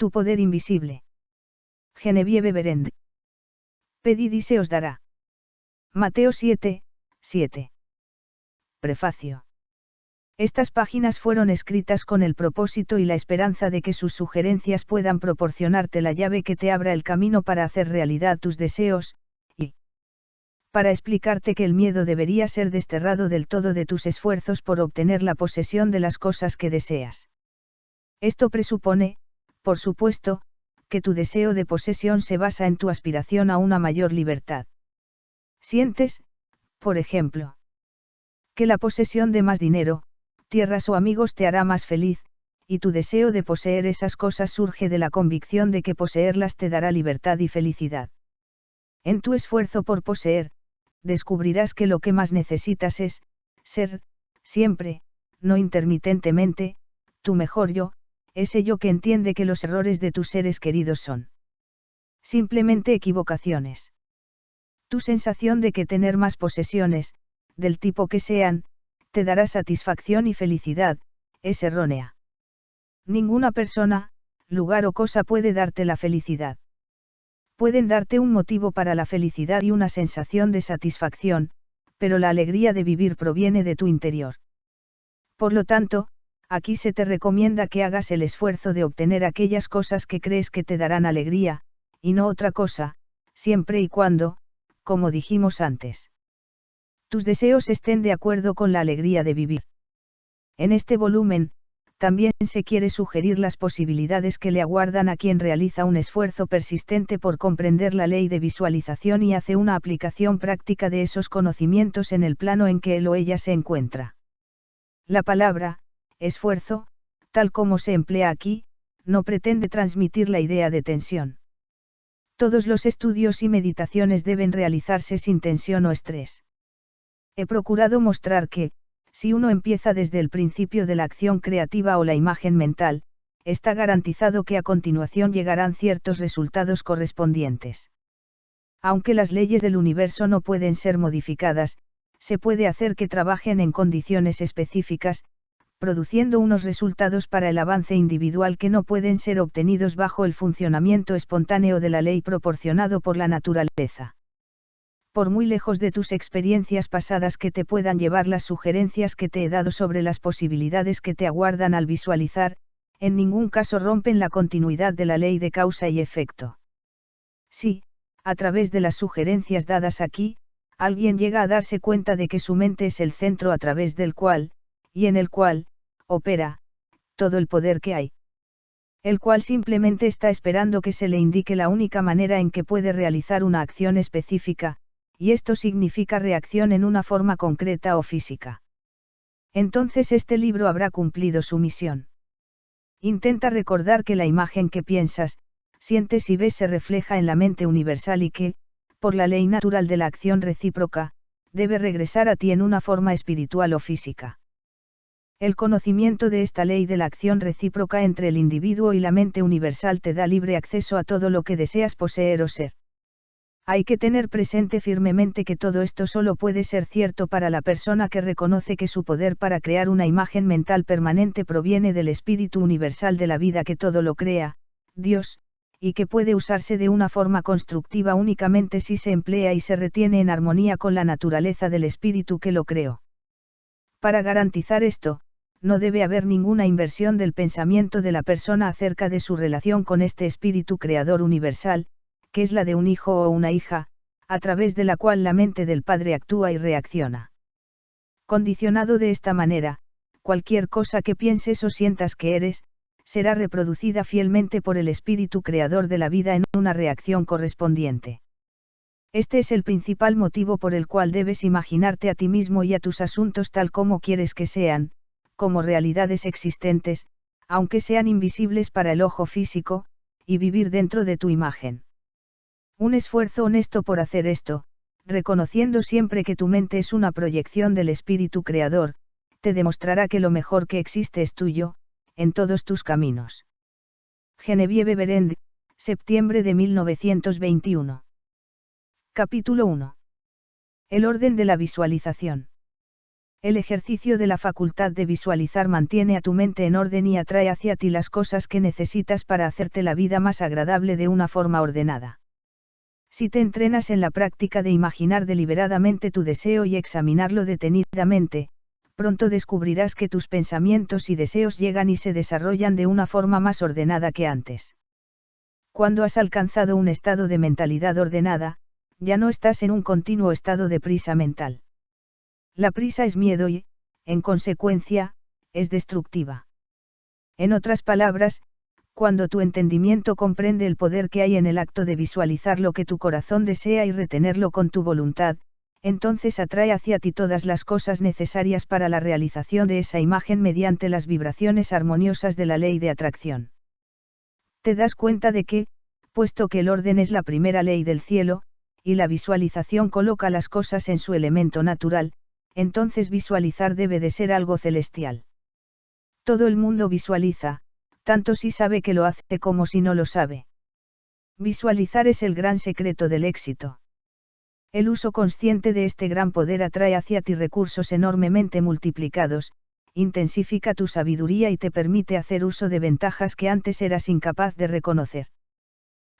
Tu poder invisible. Genevieve Berend. Pedid y se os dará. Mateo 7, 7. Prefacio. Estas páginas fueron escritas con el propósito y la esperanza de que sus sugerencias puedan proporcionarte la llave que te abra el camino para hacer realidad tus deseos, y para explicarte que el miedo debería ser desterrado del todo de tus esfuerzos por obtener la posesión de las cosas que deseas. Esto presupone, por supuesto, que tu deseo de posesión se basa en tu aspiración a una mayor libertad. Sientes, por ejemplo, que la posesión de más dinero, tierras o amigos te hará más feliz, y tu deseo de poseer esas cosas surge de la convicción de que poseerlas te dará libertad y felicidad. En tu esfuerzo por poseer, descubrirás que lo que más necesitas es, ser, siempre, no intermitentemente, tu mejor yo, ese yo que entiende que los errores de tus seres queridos son simplemente equivocaciones. Tu sensación de que tener más posesiones, del tipo que sean, te dará satisfacción y felicidad, es errónea. Ninguna persona, lugar o cosa puede darte la felicidad. Pueden darte un motivo para la felicidad y una sensación de satisfacción, pero la alegría de vivir proviene de tu interior. Por lo tanto, aquí se te recomienda que hagas el esfuerzo de obtener aquellas cosas que crees que te darán alegría, y no otra cosa, siempre y cuando, como dijimos antes, tus deseos estén de acuerdo con la alegría de vivir. En este volumen, también se quiere sugerir las posibilidades que le aguardan a quien realiza un esfuerzo persistente por comprender la ley de visualización y hace una aplicación práctica de esos conocimientos en el plano en que él o ella se encuentra. La palabra, esfuerzo, tal como se emplea aquí, no pretende transmitir la idea de tensión. Todos los estudios y meditaciones deben realizarse sin tensión o estrés. He procurado mostrar que, si uno empieza desde el principio de la acción creativa o la imagen mental, está garantizado que a continuación llegarán ciertos resultados correspondientes. Aunque las leyes del universo no pueden ser modificadas, se puede hacer que trabajen en condiciones específicas, produciendo unos resultados para el avance individual que no pueden ser obtenidos bajo el funcionamiento espontáneo de la ley proporcionado por la naturaleza. Por muy lejos de tus experiencias pasadas que te puedan llevar las sugerencias que te he dado sobre las posibilidades que te aguardan al visualizar, en ningún caso rompen la continuidad de la ley de causa y efecto. Si, a través de las sugerencias dadas aquí, alguien llega a darse cuenta de que su mente es el centro a través del cual, y en el cual, opera, todo el poder que hay. El cual simplemente está esperando que se le indique la única manera en que puede realizar una acción específica, y esto significa reacción en una forma concreta o física. Entonces este libro habrá cumplido su misión. Intenta recordar que la imagen que piensas, sientes y ves se refleja en la mente universal y que, por la ley natural de la acción recíproca, debe regresar a ti en una forma espiritual o física. El conocimiento de esta ley de la acción recíproca entre el individuo y la mente universal te da libre acceso a todo lo que deseas poseer o ser. Hay que tener presente firmemente que todo esto solo puede ser cierto para la persona que reconoce que su poder para crear una imagen mental permanente proviene del espíritu universal de la vida que todo lo crea, Dios, y que puede usarse de una forma constructiva únicamente si se emplea y se retiene en armonía con la naturaleza del espíritu que lo creó. Para garantizar esto, no debe haber ninguna inversión del pensamiento de la persona acerca de su relación con este espíritu creador universal, que es la de un hijo o una hija, a través de la cual la mente del padre actúa y reacciona. Condicionado de esta manera, cualquier cosa que pienses o sientas que eres, será reproducida fielmente por el espíritu creador de la vida en una reacción correspondiente. Este es el principal motivo por el cual debes imaginarte a ti mismo y a tus asuntos tal como quieres que sean, como realidades existentes, aunque sean invisibles para el ojo físico, y vivir dentro de tu imagen. Un esfuerzo honesto por hacer esto, reconociendo siempre que tu mente es una proyección del espíritu creador, te demostrará que lo mejor que existe es tuyo, en todos tus caminos. Genevieve Berend, septiembre de 1921. Capítulo 1. El orden de la visualización. El ejercicio de la facultad de visualizar mantiene a tu mente en orden y atrae hacia ti las cosas que necesitas para hacerte la vida más agradable de una forma ordenada. Si te entrenas en la práctica de imaginar deliberadamente tu deseo y examinarlo detenidamente, pronto descubrirás que tus pensamientos y deseos llegan y se desarrollan de una forma más ordenada que antes. Cuando has alcanzado un estado de mentalidad ordenada, ya no estás en un continuo estado de prisa mental. La prisa es miedo y, en consecuencia, es destructiva. En otras palabras, cuando tu entendimiento comprende el poder que hay en el acto de visualizar lo que tu corazón desea y retenerlo con tu voluntad, entonces atrae hacia ti todas las cosas necesarias para la realización de esa imagen mediante las vibraciones armoniosas de la ley de atracción. Te das cuenta de que, puesto que el orden es la primera ley del cielo, y la visualización coloca las cosas en su elemento natural, entonces visualizar debe de ser algo celestial. Todo el mundo visualiza, tanto si sabe que lo hace como si no lo sabe. Visualizar es el gran secreto del éxito. El uso consciente de este gran poder atrae hacia ti recursos enormemente multiplicados, intensifica tu sabiduría y te permite hacer uso de ventajas que antes eras incapaz de reconocer.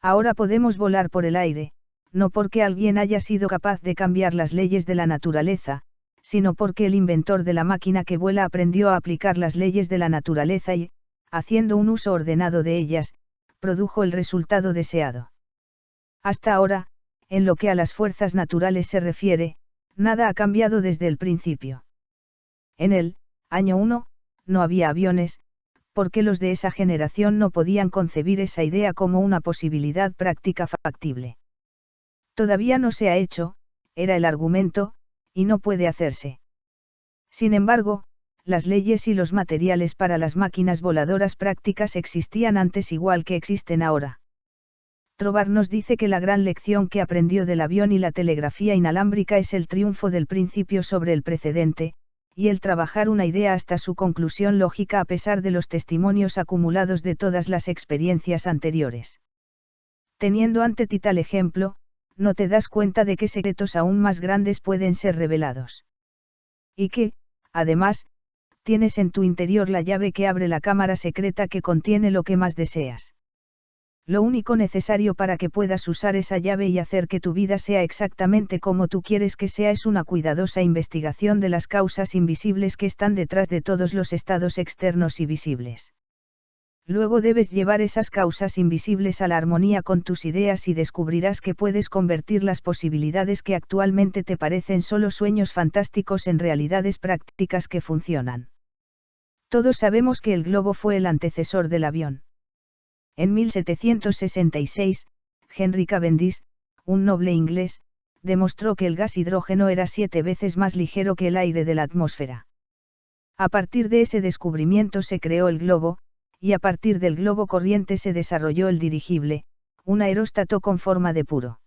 Ahora podemos volar por el aire, no porque alguien haya sido capaz de cambiar las leyes de la naturaleza, sino porque el inventor de la máquina que vuela aprendió a aplicar las leyes de la naturaleza y, haciendo un uso ordenado de ellas, produjo el resultado deseado. Hasta ahora, en lo que a las fuerzas naturales se refiere, nada ha cambiado desde el principio. En el año 1, no había aviones, porque los de esa generación no podían concebir esa idea como una posibilidad práctica factible. Todavía no se ha hecho, era el argumento, y no puede hacerse. Sin embargo, las leyes y los materiales para las máquinas voladoras prácticas existían antes igual que existen ahora. Trovar nos dice que la gran lección que aprendió del avión y la telegrafía inalámbrica es el triunfo del principio sobre el precedente, y el trabajar una idea hasta su conclusión lógica a pesar de los testimonios acumulados de todas las experiencias anteriores. Teniendo ante ti tal ejemplo, no te das cuenta de que secretos aún más grandes pueden ser revelados. Y que, además, tienes en tu interior la llave que abre la cámara secreta que contiene lo que más deseas. Lo único necesario para que puedas usar esa llave y hacer que tu vida sea exactamente como tú quieres que sea es una cuidadosa investigación de las causas invisibles que están detrás de todos los estados externos y visibles. Luego debes llevar esas causas invisibles a la armonía con tus ideas y descubrirás que puedes convertir las posibilidades que actualmente te parecen solo sueños fantásticos en realidades prácticas que funcionan. Todos sabemos que el globo fue el antecesor del avión. En 1766, Henry Cavendish, un noble inglés, demostró que el gas hidrógeno era 7 veces más ligero que el aire de la atmósfera. A partir de ese descubrimiento se creó el globo, y a partir del globo corriente se desarrolló el dirigible, un aeróstato con forma de puro.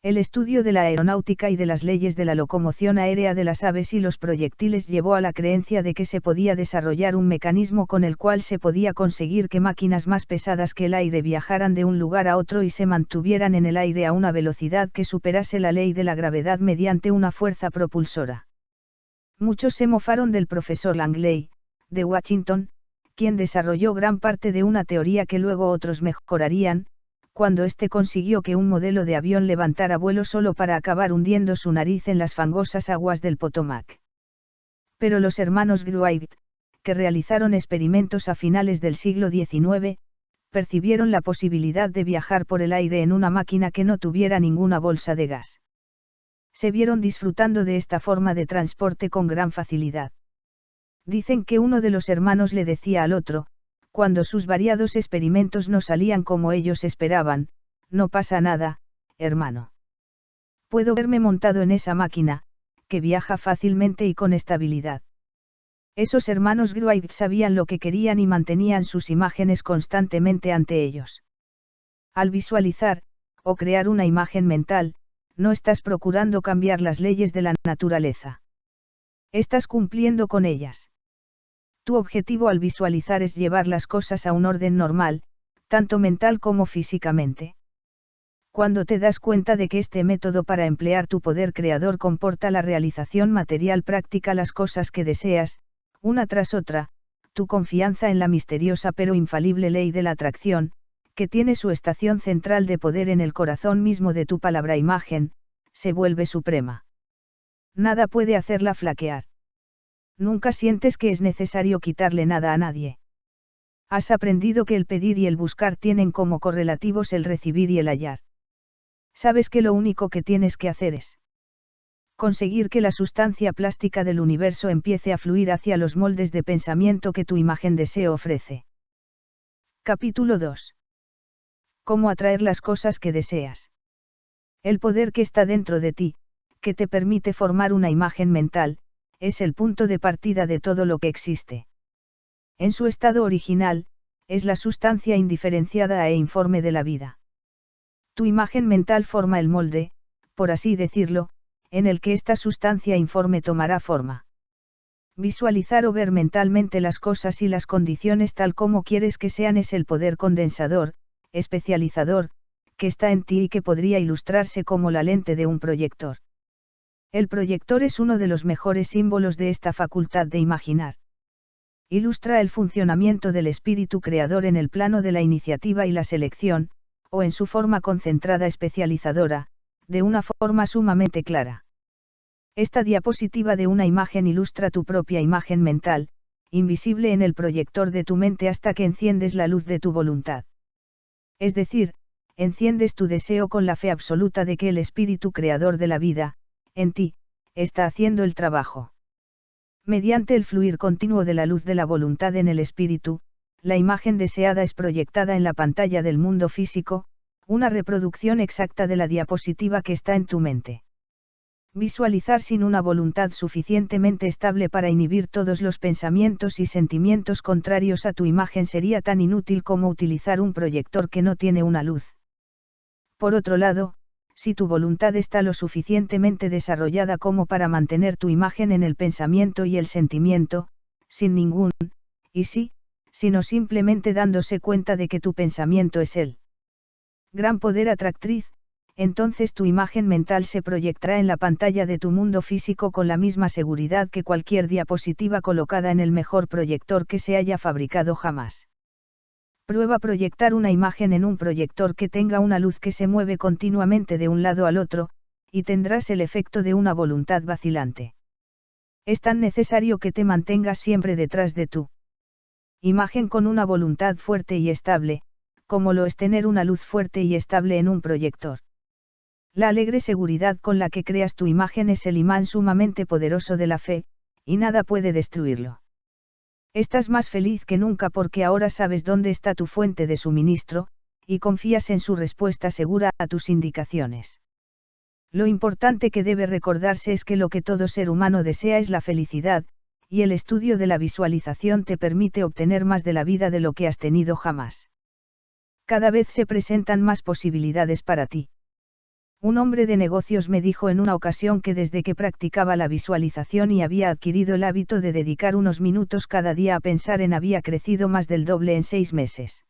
El estudio de la aeronáutica y de las leyes de la locomoción aérea de las aves y los proyectiles llevó a la creencia de que se podía desarrollar un mecanismo con el cual se podía conseguir que máquinas más pesadas que el aire viajaran de un lugar a otro y se mantuvieran en el aire a una velocidad que superase la ley de la gravedad mediante una fuerza propulsora. Muchos se mofaron del profesor Langley, de Washington, quien desarrolló gran parte de una teoría que luego otros mejorarían, cuando éste consiguió que un modelo de avión levantara vuelo solo para acabar hundiendo su nariz en las fangosas aguas del Potomac. Pero los hermanos Wright, que realizaron experimentos a finales del siglo XIX, percibieron la posibilidad de viajar por el aire en una máquina que no tuviera ninguna bolsa de gas. Se vieron disfrutando de esta forma de transporte con gran facilidad. Dicen que uno de los hermanos le decía al otro, cuando sus variados experimentos no salían como ellos esperaban, no pasa nada, hermano. Puedo verme montado en esa máquina, que viaja fácilmente y con estabilidad. Esos hermanos Wright sabían lo que querían y mantenían sus imágenes constantemente ante ellos. Al visualizar, o crear una imagen mental, no estás procurando cambiar las leyes de la naturaleza. Estás cumpliendo con ellas. Tu objetivo al visualizar es llevar las cosas a un orden normal, tanto mental como físicamente. Cuando te das cuenta de que este método para emplear tu poder creador comporta la realización material práctica, las cosas que deseas, una tras otra, tu confianza en la misteriosa pero infalible ley de la atracción, que tiene su estación central de poder en el corazón mismo de tu palabra imagen, se vuelve suprema. Nada puede hacerla flaquear. Nunca sientes que es necesario quitarle nada a nadie. Has aprendido que el pedir y el buscar tienen como correlativos el recibir y el hallar. Sabes que lo único que tienes que hacer es conseguir que la sustancia plástica del universo empiece a fluir hacia los moldes de pensamiento que tu imagen deseo ofrece. Capítulo 2. Cómo atraer las cosas que deseas. El poder que está dentro de ti, que te permite formar una imagen mental, es el punto de partida de todo lo que existe. En su estado original, es la sustancia indiferenciada e informe de la vida. Tu imagen mental forma el molde, por así decirlo, en el que esta sustancia informe tomará forma. Visualizar o ver mentalmente las cosas y las condiciones tal como quieres que sean es el poder condensador, especializador, que está en ti y que podría ilustrarse como la lente de un proyector. El proyector es uno de los mejores símbolos de esta facultad de imaginar. Ilustra el funcionamiento del espíritu creador en el plano de la iniciativa y la selección, o en su forma concentrada especializadora, de una forma sumamente clara. Esta diapositiva de una imagen ilustra tu propia imagen mental, invisible en el proyector de tu mente hasta que enciendes la luz de tu voluntad. Es decir, enciendes tu deseo con la fe absoluta de que el espíritu creador de la vida, en ti, está haciendo el trabajo. Mediante el fluir continuo de la luz de la voluntad en el espíritu, la imagen deseada es proyectada en la pantalla del mundo físico, una reproducción exacta de la diapositiva que está en tu mente. Visualizar sin una voluntad suficientemente estable para inhibir todos los pensamientos y sentimientos contrarios a tu imagen sería tan inútil como utilizar un proyector que no tiene una luz. Por otro lado, si tu voluntad está lo suficientemente desarrollada como para mantener tu imagen en el pensamiento y el sentimiento, sin ningún, y sí, sino simplemente dándose cuenta de que tu pensamiento es el gran poder atractriz, entonces tu imagen mental se proyectará en la pantalla de tu mundo físico con la misma seguridad que cualquier diapositiva colocada en el mejor proyector que se haya fabricado jamás. Prueba proyectar una imagen en un proyector que tenga una luz que se mueve continuamente de un lado al otro, y tendrás el efecto de una voluntad vacilante. Es tan necesario que te mantengas siempre detrás de tu imagen con una voluntad fuerte y estable, como lo es tener una luz fuerte y estable en un proyector. La alegre seguridad con la que creas tu imagen es el imán sumamente poderoso de la fe, y nada puede destruirlo. Estás más feliz que nunca porque ahora sabes dónde está tu fuente de suministro, y confías en su respuesta segura a tus indicaciones. Lo importante que debe recordarse es que lo que todo ser humano desea es la felicidad, y el estudio de la visualización te permite obtener más de la vida de lo que has tenido jamás. Cada vez se presentan más posibilidades para ti. Un hombre de negocios me dijo en una ocasión que desde que practicaba la visualización y había adquirido el hábito de dedicar unos minutos cada día a pensar había crecido más del doble en 6 meses.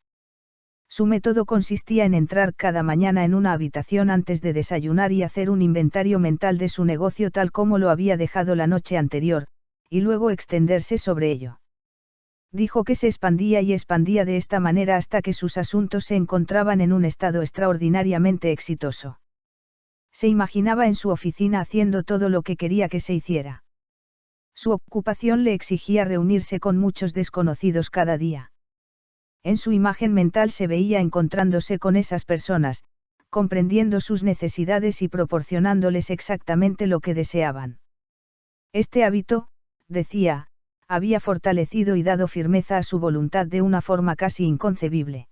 Su método consistía en entrar cada mañana en una habitación antes de desayunar y hacer un inventario mental de su negocio tal como lo había dejado la noche anterior, y luego extenderse sobre ello. Dijo que se expandía y expandía de esta manera hasta que sus asuntos se encontraban en un estado extraordinariamente exitoso. Se imaginaba en su oficina haciendo todo lo que quería que se hiciera. Su ocupación le exigía reunirse con muchos desconocidos cada día. En su imagen mental se veía encontrándose con esas personas, comprendiendo sus necesidades y proporcionándoles exactamente lo que deseaban. Este hábito, decía, había fortalecido y dado firmeza a su voluntad de una forma casi inconcebible.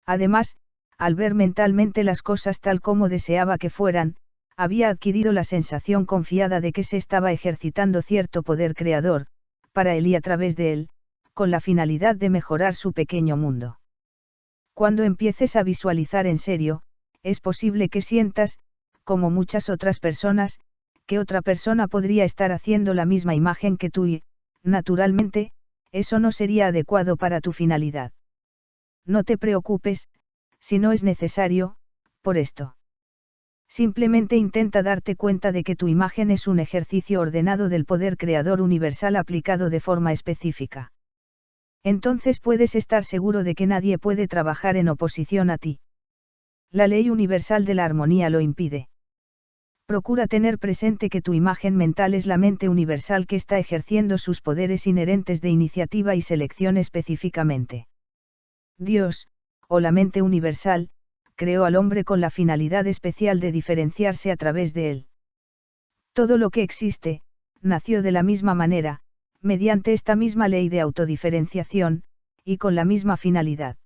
Además, al ver mentalmente las cosas tal como deseaba que fueran, había adquirido la sensación confiada de que se estaba ejercitando cierto poder creador, para él y a través de él, con la finalidad de mejorar su pequeño mundo. Cuando empieces a visualizar en serio, es posible que sientas, como muchas otras personas, que otra persona podría estar haciendo la misma imagen que tú y, naturalmente, eso no sería adecuado para tu finalidad. No te preocupes, si no es necesario, por esto. Simplemente intenta darte cuenta de que tu imagen es un ejercicio ordenado del poder creador universal aplicado de forma específica. Entonces puedes estar seguro de que nadie puede trabajar en oposición a ti. La ley universal de la armonía lo impide. Procura tener presente que tu imagen mental es la mente universal que está ejerciendo sus poderes inherentes de iniciativa y selección específicamente. Dios, o la mente universal, creó al hombre con la finalidad especial de diferenciarse a través de él. Todo lo que existe, nació de la misma manera, mediante esta misma ley de autodiferenciación, y con la misma finalidad.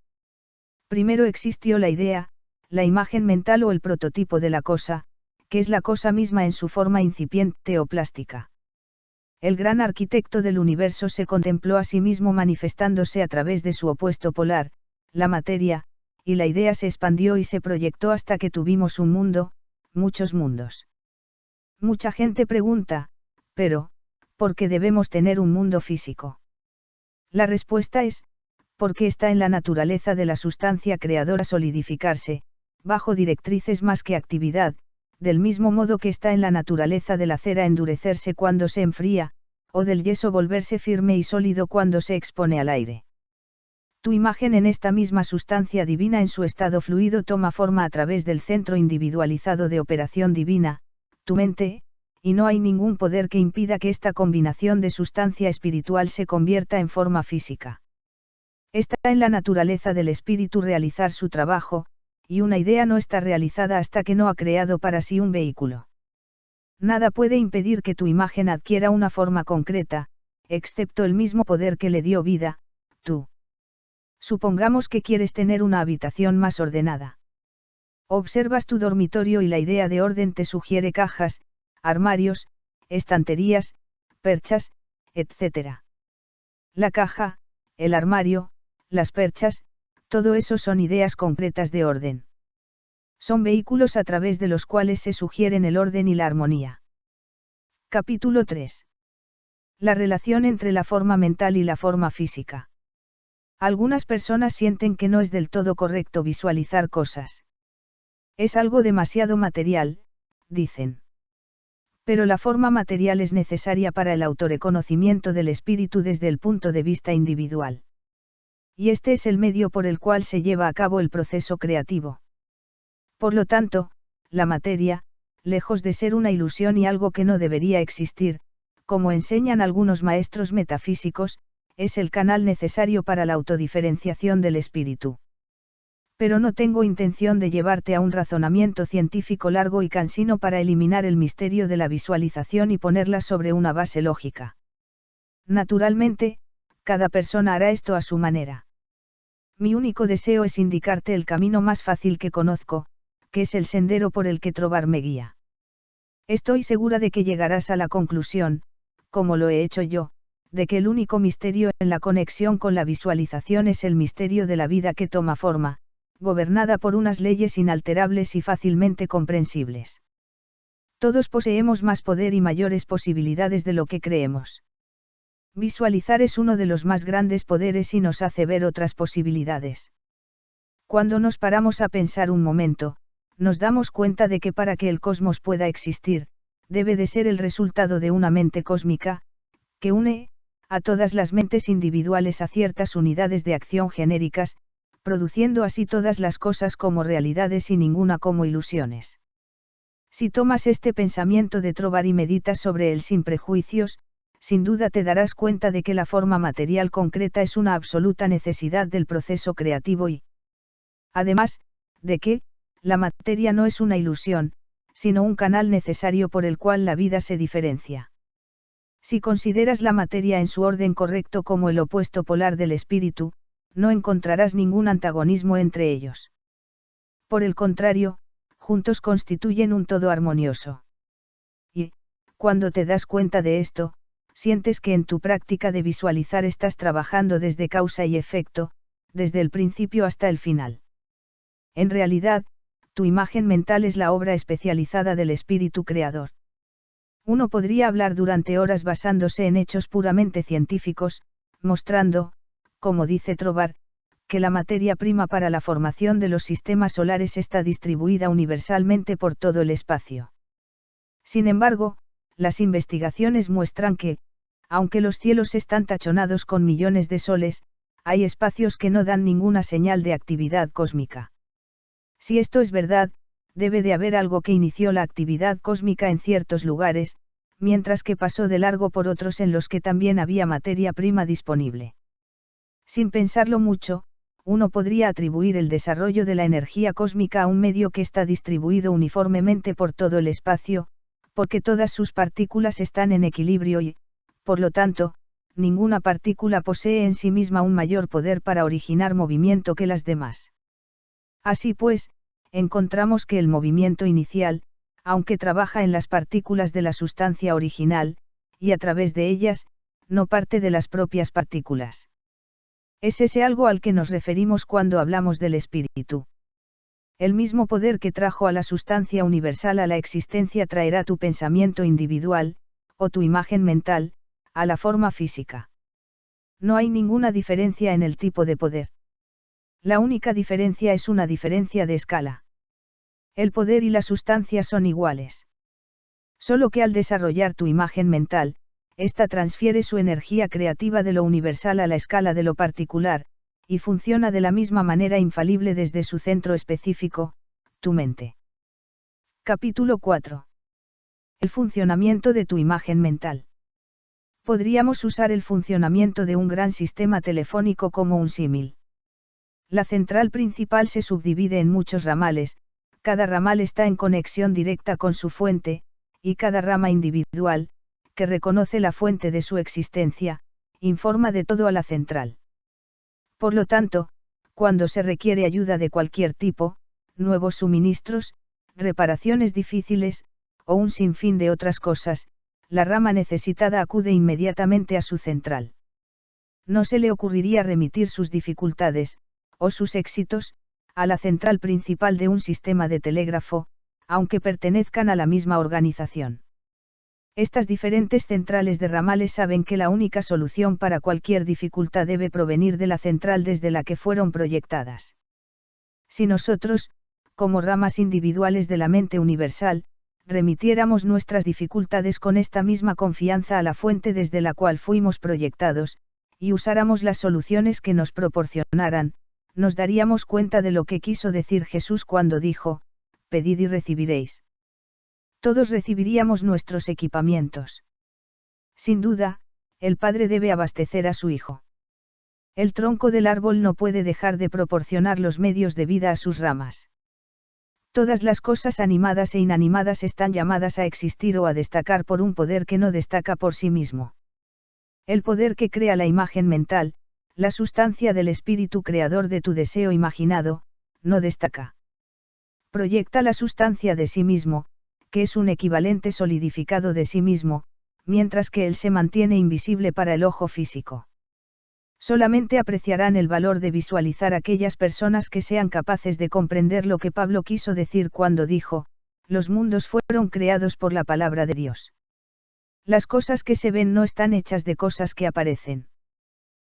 Primero existió la idea, la imagen mental o el prototipo de la cosa, que es la cosa misma en su forma incipiente o plástica. El gran arquitecto del universo se contempló a sí mismo manifestándose a través de su opuesto polar, la materia, y la idea se expandió y se proyectó hasta que tuvimos un mundo, muchos mundos. Mucha gente pregunta, pero, ¿por qué debemos tener un mundo físico? La respuesta es, porque está en la naturaleza de la sustancia creadora solidificarse, bajo directrices más que actividad, del mismo modo que está en la naturaleza de la cera endurecerse cuando se enfría, o del yeso volverse firme y sólido cuando se expone al aire. Tu imagen en esta misma sustancia divina en su estado fluido toma forma a través del centro individualizado de operación divina, tu mente, y no hay ningún poder que impida que esta combinación de sustancia espiritual se convierta en forma física. Está en la naturaleza del espíritu realizar su trabajo, y una idea no está realizada hasta que no ha creado para sí un vehículo. Nada puede impedir que tu imagen adquiera una forma concreta, excepto el mismo poder que le dio vida, tú. Supongamos que quieres tener una habitación más ordenada. Observas tu dormitorio y la idea de orden te sugiere cajas, armarios, estanterías, perchas, etc. La caja, el armario, las perchas, todo eso son ideas concretas de orden. Son vehículos a través de los cuales se sugieren el orden y la armonía. Capítulo 3. La relación entre la forma mental y la forma física. Algunas personas sienten que no es del todo correcto visualizar cosas. Es algo demasiado material, dicen. Pero la forma material es necesaria para el autorreconocimiento del espíritu desde el punto de vista individual. Y este es el medio por el cual se lleva a cabo el proceso creativo. Por lo tanto, la materia, lejos de ser una ilusión y algo que no debería existir, como enseñan algunos maestros metafísicos, es el canal necesario para la autodiferenciación del espíritu. Pero no tengo intención de llevarte a un razonamiento científico largo y cansino para eliminar el misterio de la visualización y ponerla sobre una base lógica. Naturalmente, cada persona hará esto a su manera. Mi único deseo es indicarte el camino más fácil que conozco, que es el sendero por el que Trovar me guía. Estoy segura de que llegarás a la conclusión, como lo he hecho yo, de que el único misterio en la conexión con la visualización es el misterio de la vida que toma forma, gobernada por unas leyes inalterables y fácilmente comprensibles. Todos poseemos más poder y mayores posibilidades de lo que creemos. Visualizar es uno de los más grandes poderes y nos hace ver otras posibilidades. Cuando nos paramos a pensar un momento, nos damos cuenta de que para que el cosmos pueda existir, debe de ser el resultado de una mente cósmica, que une a todas las mentes individuales a ciertas unidades de acción genéricas, produciendo así todas las cosas como realidades y ninguna como ilusiones. Si tomas este pensamiento de Trovar y meditas sobre él sin prejuicios, sin duda te darás cuenta de que la forma material concreta es una absoluta necesidad del proceso creativo y, además, de que, la materia no es una ilusión, sino un canal necesario por el cual la vida se diferencia. Si consideras la materia en su orden correcto como el opuesto polar del espíritu, no encontrarás ningún antagonismo entre ellos. Por el contrario, juntos constituyen un todo armonioso. Y, cuando te das cuenta de esto, sientes que en tu práctica de visualizar estás trabajando desde causa y efecto, desde el principio hasta el final. En realidad, tu imagen mental es la obra especializada del espíritu creador. Uno podría hablar durante horas basándose en hechos puramente científicos, mostrando, como dice Trovar, que la materia prima para la formación de los sistemas solares está distribuida universalmente por todo el espacio. Sin embargo, las investigaciones muestran que, aunque los cielos están tachonados con millones de soles, hay espacios que no dan ninguna señal de actividad cósmica. Si esto es verdad, debe de haber algo que inició la actividad cósmica en ciertos lugares, mientras que pasó de largo por otros en los que también había materia prima disponible. Sin pensarlo mucho, uno podría atribuir el desarrollo de la energía cósmica a un medio que está distribuido uniformemente por todo el espacio, porque todas sus partículas están en equilibrio y, por lo tanto, ninguna partícula posee en sí misma un mayor poder para originar movimiento que las demás. Así pues, encontramos que el movimiento inicial, aunque trabaja en las partículas de la sustancia original, y a través de ellas, no parte de las propias partículas. Es ese algo al que nos referimos cuando hablamos del espíritu. El mismo poder que trajo a la sustancia universal a la existencia traerá tu pensamiento individual, o tu imagen mental, a la forma física. No hay ninguna diferencia en el tipo de poder. La única diferencia es una diferencia de escala. El poder y la sustancia son iguales. Solo que al desarrollar tu imagen mental, ésta transfiere su energía creativa de lo universal a la escala de lo particular, y funciona de la misma manera infalible desde su centro específico, tu mente. Capítulo 4. El funcionamiento de tu imagen mental. Podríamos usar el funcionamiento de un gran sistema telefónico como un símil. La central principal se subdivide en muchos ramales, cada ramal está en conexión directa con su fuente, y cada rama individual, que reconoce la fuente de su existencia, informa de todo a la central. Por lo tanto, cuando se requiere ayuda de cualquier tipo, nuevos suministros, reparaciones difíciles, o un sinfín de otras cosas, la rama necesitada acude inmediatamente a su central. No se le ocurriría remitir sus dificultades, o sus éxitos, a la central principal de un sistema de telégrafo, aunque pertenezcan a la misma organización. Estas diferentes centrales de ramales saben que la única solución para cualquier dificultad debe provenir de la central desde la que fueron proyectadas. Si nosotros, como ramas individuales de la mente universal, remitiéramos nuestras dificultades con esta misma confianza a la fuente desde la cual fuimos proyectados, y usáramos las soluciones que nos proporcionaran, nos daríamos cuenta de lo que quiso decir Jesús cuando dijo, pedid y recibiréis. Todos recibiríamos nuestros equipamientos. Sin duda, el padre debe abastecer a su hijo. El tronco del árbol no puede dejar de proporcionar los medios de vida a sus ramas. Todas las cosas animadas e inanimadas están llamadas a existir o a destacar por un poder que no destaca por sí mismo. El poder que crea la imagen mental, la sustancia del espíritu creador de tu deseo imaginado, no destaca. Proyecta la sustancia de sí mismo, que es un equivalente solidificado de sí mismo, mientras que él se mantiene invisible para el ojo físico. Solamente apreciarán el valor de visualizar aquellas personas que sean capaces de comprender lo que Pablo quiso decir cuando dijo, los mundos fueron creados por la palabra de Dios. Las cosas que se ven no están hechas de cosas que aparecen.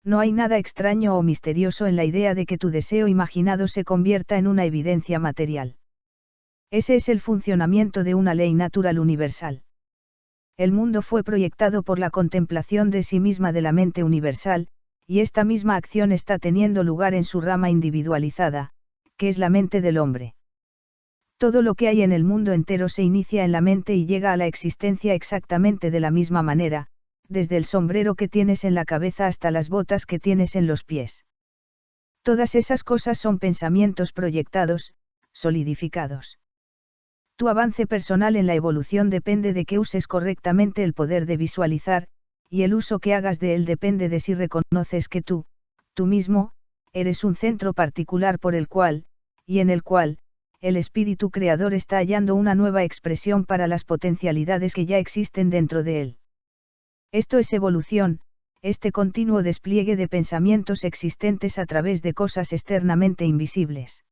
No hay nada extraño o misterioso en la idea de que tu deseo imaginado se convierta en una evidencia material. Ese es el funcionamiento de una ley natural universal. El mundo fue proyectado por la contemplación de sí misma de la mente universal, y esta misma acción está teniendo lugar en su rama individualizada, que es la mente del hombre. Todo lo que hay en el mundo entero se inicia en la mente y llega a la existencia exactamente de la misma manera, desde el sombrero que tienes en la cabeza hasta las botas que tienes en los pies. Todas esas cosas son pensamientos proyectados, solidificados. Tu avance personal en la evolución depende de que uses correctamente el poder de visualizar, y el uso que hagas de él depende de si reconoces que tú mismo, eres un centro particular por el cual, y en el cual, el espíritu creador está hallando una nueva expresión para las potencialidades que ya existen dentro de él. Esto es evolución, este continuo despliegue de pensamientos existentes a través de cosas externamente invisibles.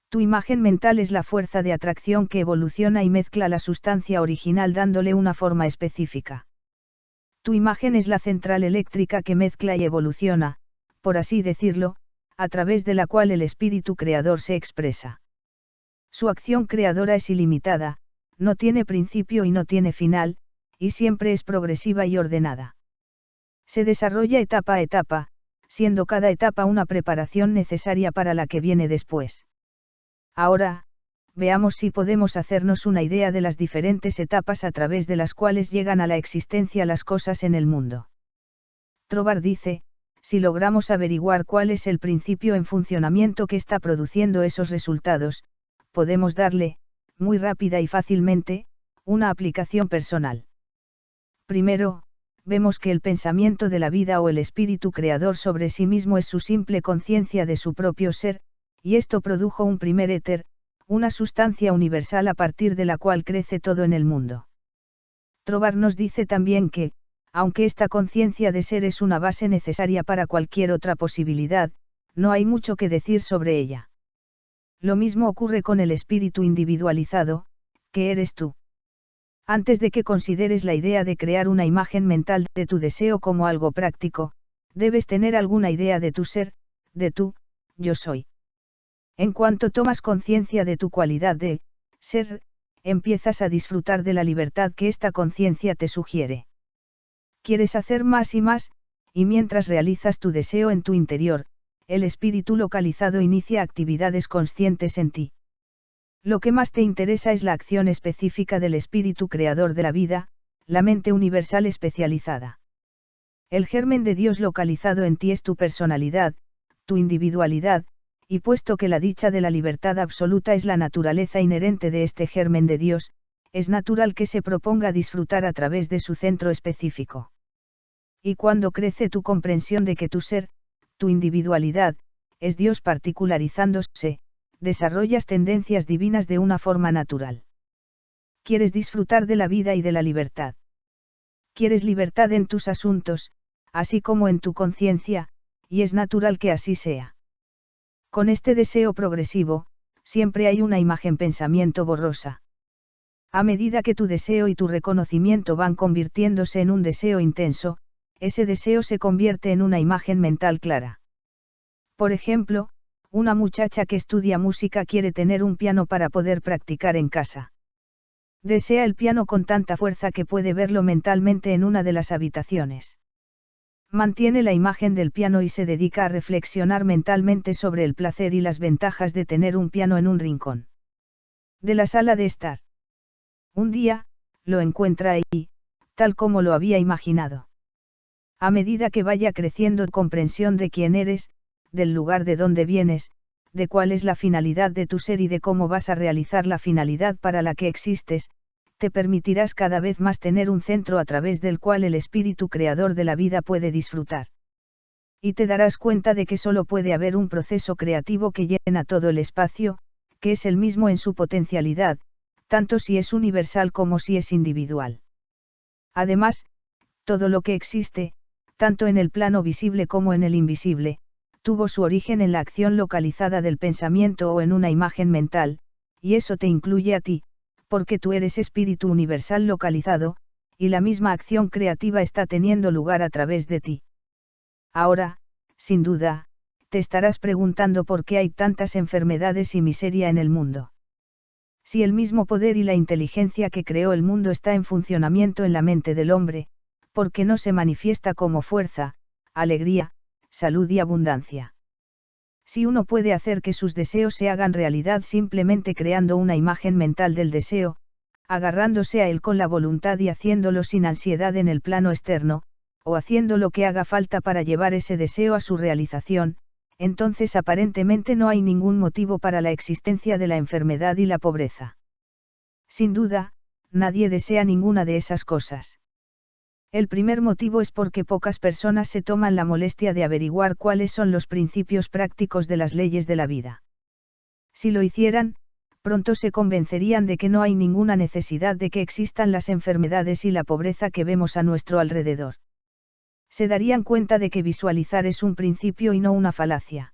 Tu imagen mental es la fuerza de atracción que evoluciona y mezcla la sustancia original dándole una forma específica. Tu imagen es la central eléctrica que mezcla y evoluciona, por así decirlo, a través de la cual el espíritu creador se expresa. Su acción creadora es ilimitada, no tiene principio y no tiene final, y siempre es progresiva y ordenada. Se desarrolla etapa a etapa, siendo cada etapa una preparación necesaria para la que viene después. Ahora, veamos si podemos hacernos una idea de las diferentes etapas a través de las cuales llegan a la existencia las cosas en el mundo. Trovar dice, si logramos averiguar cuál es el principio en funcionamiento que está produciendo esos resultados, podemos darle, muy rápida y fácilmente, una aplicación personal. Primero, vemos que el pensamiento de la vida o el espíritu creador sobre sí mismo es su simple conciencia de su propio ser, y esto produjo un primer éter, una sustancia universal a partir de la cual crece todo en el mundo. Trovar nos dice también que, aunque esta conciencia de ser es una base necesaria para cualquier otra posibilidad, no hay mucho que decir sobre ella. Lo mismo ocurre con el espíritu individualizado, que eres tú. Antes de que consideres la idea de crear una imagen mental de tu deseo como algo práctico, debes tener alguna idea de tu ser, de tu yo soy. En cuanto tomas conciencia de tu cualidad de ser, empiezas a disfrutar de la libertad que esta conciencia te sugiere. Quieres hacer más y más, y mientras realizas tu deseo en tu interior, el espíritu localizado inicia actividades conscientes en ti. Lo que más te interesa es la acción específica del espíritu creador de la vida, la mente universal especializada. El germen de Dios localizado en ti es tu personalidad, tu individualidad, y puesto que la dicha de la libertad absoluta es la naturaleza inherente de este germen de Dios, es natural que se proponga disfrutar a través de su centro específico. Y cuando crece tu comprensión de que tu ser, tu individualidad, es Dios particularizándose, desarrollas tendencias divinas de una forma natural. Quieres disfrutar de la vida y de la libertad. Quieres libertad en tus asuntos, así como en tu conciencia, y es natural que así sea. Con este deseo progresivo, siempre hay una imagen-pensamiento borrosa. A medida que tu deseo y tu reconocimiento van convirtiéndose en un deseo intenso, ese deseo se convierte en una imagen mental clara. Por ejemplo, una muchacha que estudia música quiere tener un piano para poder practicar en casa. Desea el piano con tanta fuerza que puede verlo mentalmente en una de las habitaciones. Mantiene la imagen del piano y se dedica a reflexionar mentalmente sobre el placer y las ventajas de tener un piano en un rincón de la sala de estar. Un día, lo encuentra ahí, tal como lo había imaginado. A medida que vaya creciendo tu comprensión de quién eres, del lugar de donde vienes, de cuál es la finalidad de tu ser y de cómo vas a realizar la finalidad para la que existes, te permitirás cada vez más tener un centro a través del cual el espíritu creador de la vida puede disfrutar. Y te darás cuenta de que solo puede haber un proceso creativo que llena todo el espacio, que es el mismo en su potencialidad, tanto si es universal como si es individual. Además, todo lo que existe, tanto en el plano visible como en el invisible, tuvo su origen en la acción localizada del pensamiento o en una imagen mental, y eso te incluye a ti, porque tú eres espíritu universal localizado, y la misma acción creativa está teniendo lugar a través de ti. Ahora, sin duda, te estarás preguntando por qué hay tantas enfermedades y miseria en el mundo. Si el mismo poder y la inteligencia que creó el mundo está en funcionamiento en la mente del hombre, ¿por qué no se manifiesta como fuerza, alegría, salud y abundancia? Si uno puede hacer que sus deseos se hagan realidad simplemente creando una imagen mental del deseo, agarrándose a él con la voluntad y haciéndolo sin ansiedad en el plano externo, o haciendo lo que haga falta para llevar ese deseo a su realización, entonces aparentemente no hay ningún motivo para la existencia de la enfermedad y la pobreza. Sin duda, nadie desea ninguna de esas cosas. El primer motivo es porque pocas personas se toman la molestia de averiguar cuáles son los principios prácticos de las leyes de la vida. Si lo hicieran, pronto se convencerían de que no hay ninguna necesidad de que existan las enfermedades y la pobreza que vemos a nuestro alrededor. Se darían cuenta de que visualizar es un principio y no una falacia.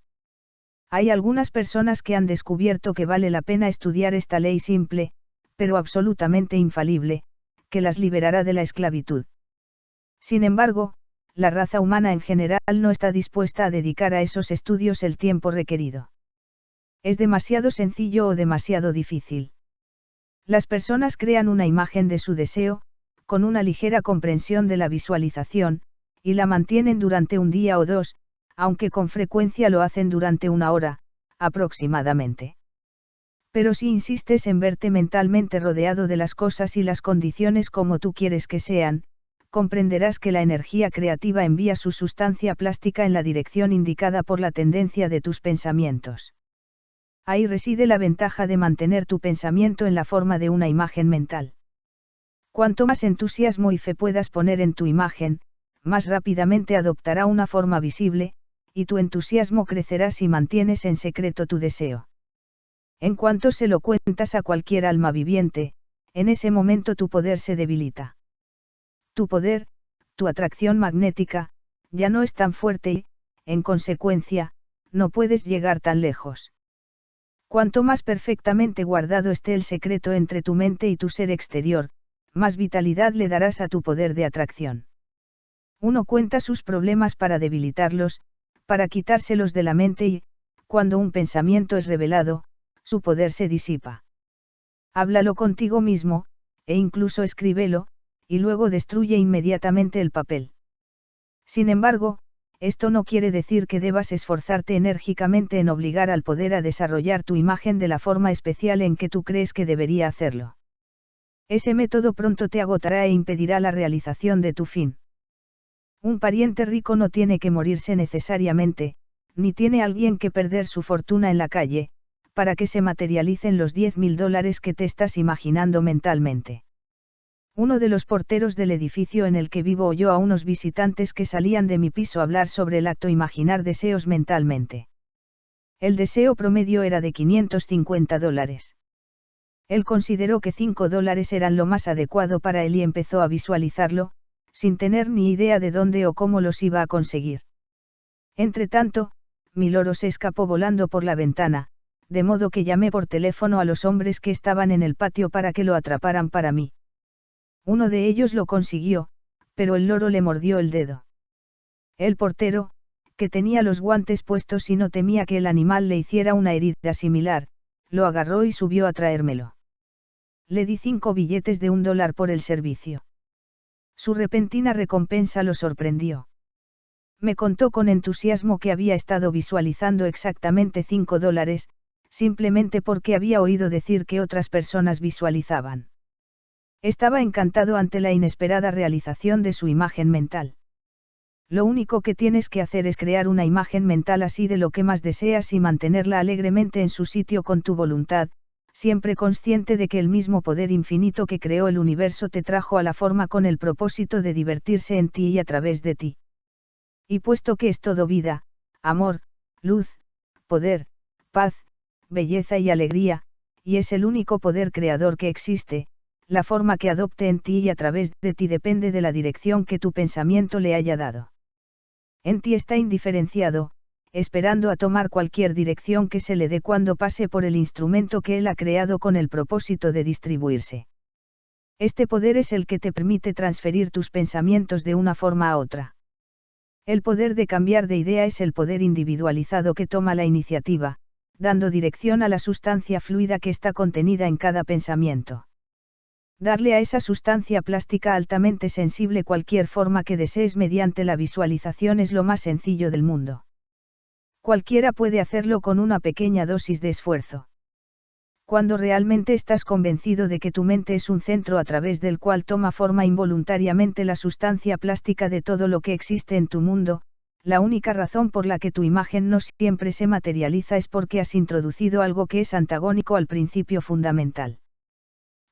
Hay algunas personas que han descubierto que vale la pena estudiar esta ley simple, pero absolutamente infalible, que las liberará de la esclavitud. Sin embargo, la raza humana en general no está dispuesta a dedicar a esos estudios el tiempo requerido. Es demasiado sencillo o demasiado difícil. Las personas crean una imagen de su deseo, con una ligera comprensión de la visualización, y la mantienen durante un día o dos, aunque con frecuencia lo hacen durante una hora, aproximadamente. Pero si insistes en verte mentalmente rodeado de las cosas y las condiciones como tú quieres que sean, comprenderás que la energía creativa envía su sustancia plástica en la dirección indicada por la tendencia de tus pensamientos. Ahí reside la ventaja de mantener tu pensamiento en la forma de una imagen mental. Cuanto más entusiasmo y fe puedas poner en tu imagen, más rápidamente adoptará una forma visible, y tu entusiasmo crecerá si mantienes en secreto tu deseo. En cuanto se lo cuentas a cualquier alma viviente, en ese momento tu poder se debilita. Tu poder, tu atracción magnética, ya no es tan fuerte y, en consecuencia, no puedes llegar tan lejos. Cuanto más perfectamente guardado esté el secreto entre tu mente y tu ser exterior, más vitalidad le darás a tu poder de atracción. Uno cuenta sus problemas para debilitarlos, para quitárselos de la mente y, cuando un pensamiento es revelado, su poder se disipa. Háblalo contigo mismo, e incluso escríbelo, y luego destruye inmediatamente el papel. Sin embargo, esto no quiere decir que debas esforzarte enérgicamente en obligar al poder a desarrollar tu imagen de la forma especial en que tú crees que debería hacerlo. Ese método pronto te agotará e impedirá la realización de tu fin. Un pariente rico no tiene que morirse necesariamente, ni tiene alguien que perder su fortuna en la calle, para que se materialicen los $10.000 que te estás imaginando mentalmente. Uno de los porteros del edificio en el que vivo oyó a unos visitantes que salían de mi piso hablar sobre el acto imaginar deseos mentalmente. El deseo promedio era de $550. Él consideró que $5 eran lo más adecuado para él y empezó a visualizarlo, sin tener ni idea de dónde o cómo los iba a conseguir. Entretanto, mi loro se escapó volando por la ventana, de modo que llamé por teléfono a los hombres que estaban en el patio para que lo atraparan para mí. Uno de ellos lo consiguió, pero el loro le mordió el dedo. El portero, que tenía los guantes puestos y no temía que el animal le hiciera una herida similar, lo agarró y subió a traérmelo. Le di 5 billetes de $1 por el servicio. Su repentina recompensa lo sorprendió. Me contó con entusiasmo que había estado visualizando exactamente $5, simplemente porque había oído decir que otras personas visualizaban. Estaba encantado ante la inesperada realización de su imagen mental. Lo único que tienes que hacer es crear una imagen mental así de lo que más deseas y mantenerla alegremente en su sitio con tu voluntad, siempre consciente de que el mismo poder infinito que creó el universo te trajo a la forma con el propósito de divertirse en ti y a través de ti. Y puesto que es todo vida, amor, luz, poder, paz, belleza y alegría, y es el único poder creador que existe, la forma que adopte en ti y a través de ti depende de la dirección que tu pensamiento le haya dado. En ti está indiferenciado, esperando a tomar cualquier dirección que se le dé cuando pase por el instrumento que él ha creado con el propósito de distribuirse. Este poder es el que te permite transferir tus pensamientos de una forma a otra. El poder de cambiar de idea es el poder individualizado que toma la iniciativa, dando dirección a la sustancia fluida que está contenida en cada pensamiento. Darle a esa sustancia plástica altamente sensible cualquier forma que desees mediante la visualización es lo más sencillo del mundo. Cualquiera puede hacerlo con una pequeña dosis de esfuerzo. Cuando realmente estás convencido de que tu mente es un centro a través del cual toma forma involuntariamente la sustancia plástica de todo lo que existe en tu mundo, la única razón por la que tu imagen no siempre se materializa es porque has introducido algo que es antagónico al principio fundamental.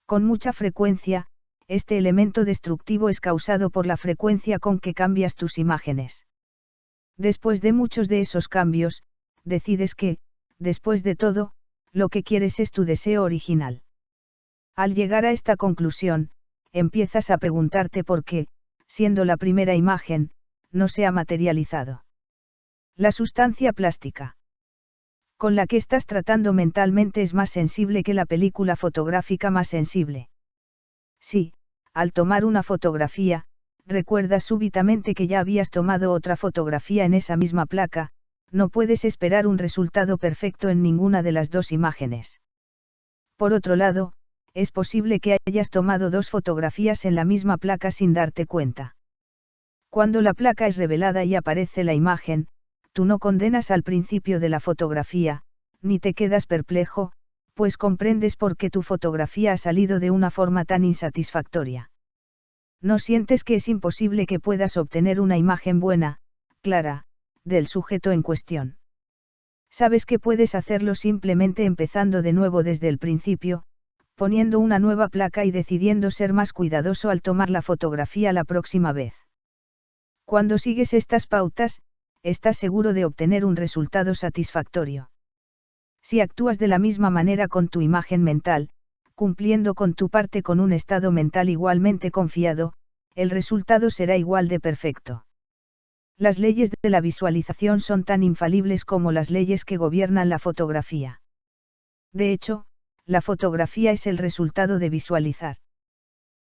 Con mucha frecuencia, este elemento destructivo es causado por la frecuencia con que cambias tus imágenes. Después de muchos de esos cambios, decides que, después de todo, lo que quieres es tu deseo original. Al llegar a esta conclusión, empiezas a preguntarte por qué, siendo la primera imagen, no se ha materializado. La sustancia plástica con la que estás tratando mentalmente es más sensible que la película fotográfica más sensible. Si, al tomar una fotografía, recuerdas súbitamente que ya habías tomado otra fotografía en esa misma placa, no puedes esperar un resultado perfecto en ninguna de las dos imágenes. Por otro lado, es posible que hayas tomado dos fotografías en la misma placa sin darte cuenta. Cuando la placa es revelada y aparece la imagen, tú no condenas al principio de la fotografía, ni te quedas perplejo, pues comprendes por qué tu fotografía ha salido de una forma tan insatisfactoria. No sientes que es imposible que puedas obtener una imagen buena, clara, del sujeto en cuestión. Sabes que puedes hacerlo simplemente empezando de nuevo desde el principio, poniendo una nueva placa y decidiendo ser más cuidadoso al tomar la fotografía la próxima vez. Cuando sigues estas pautas, estás seguro de obtener un resultado satisfactorio. Si actúas de la misma manera con tu imagen mental, cumpliendo con tu parte con un estado mental igualmente confiado, el resultado será igual de perfecto. Las leyes de la visualización son tan infalibles como las leyes que gobiernan la fotografía. De hecho, la fotografía es el resultado de visualizar.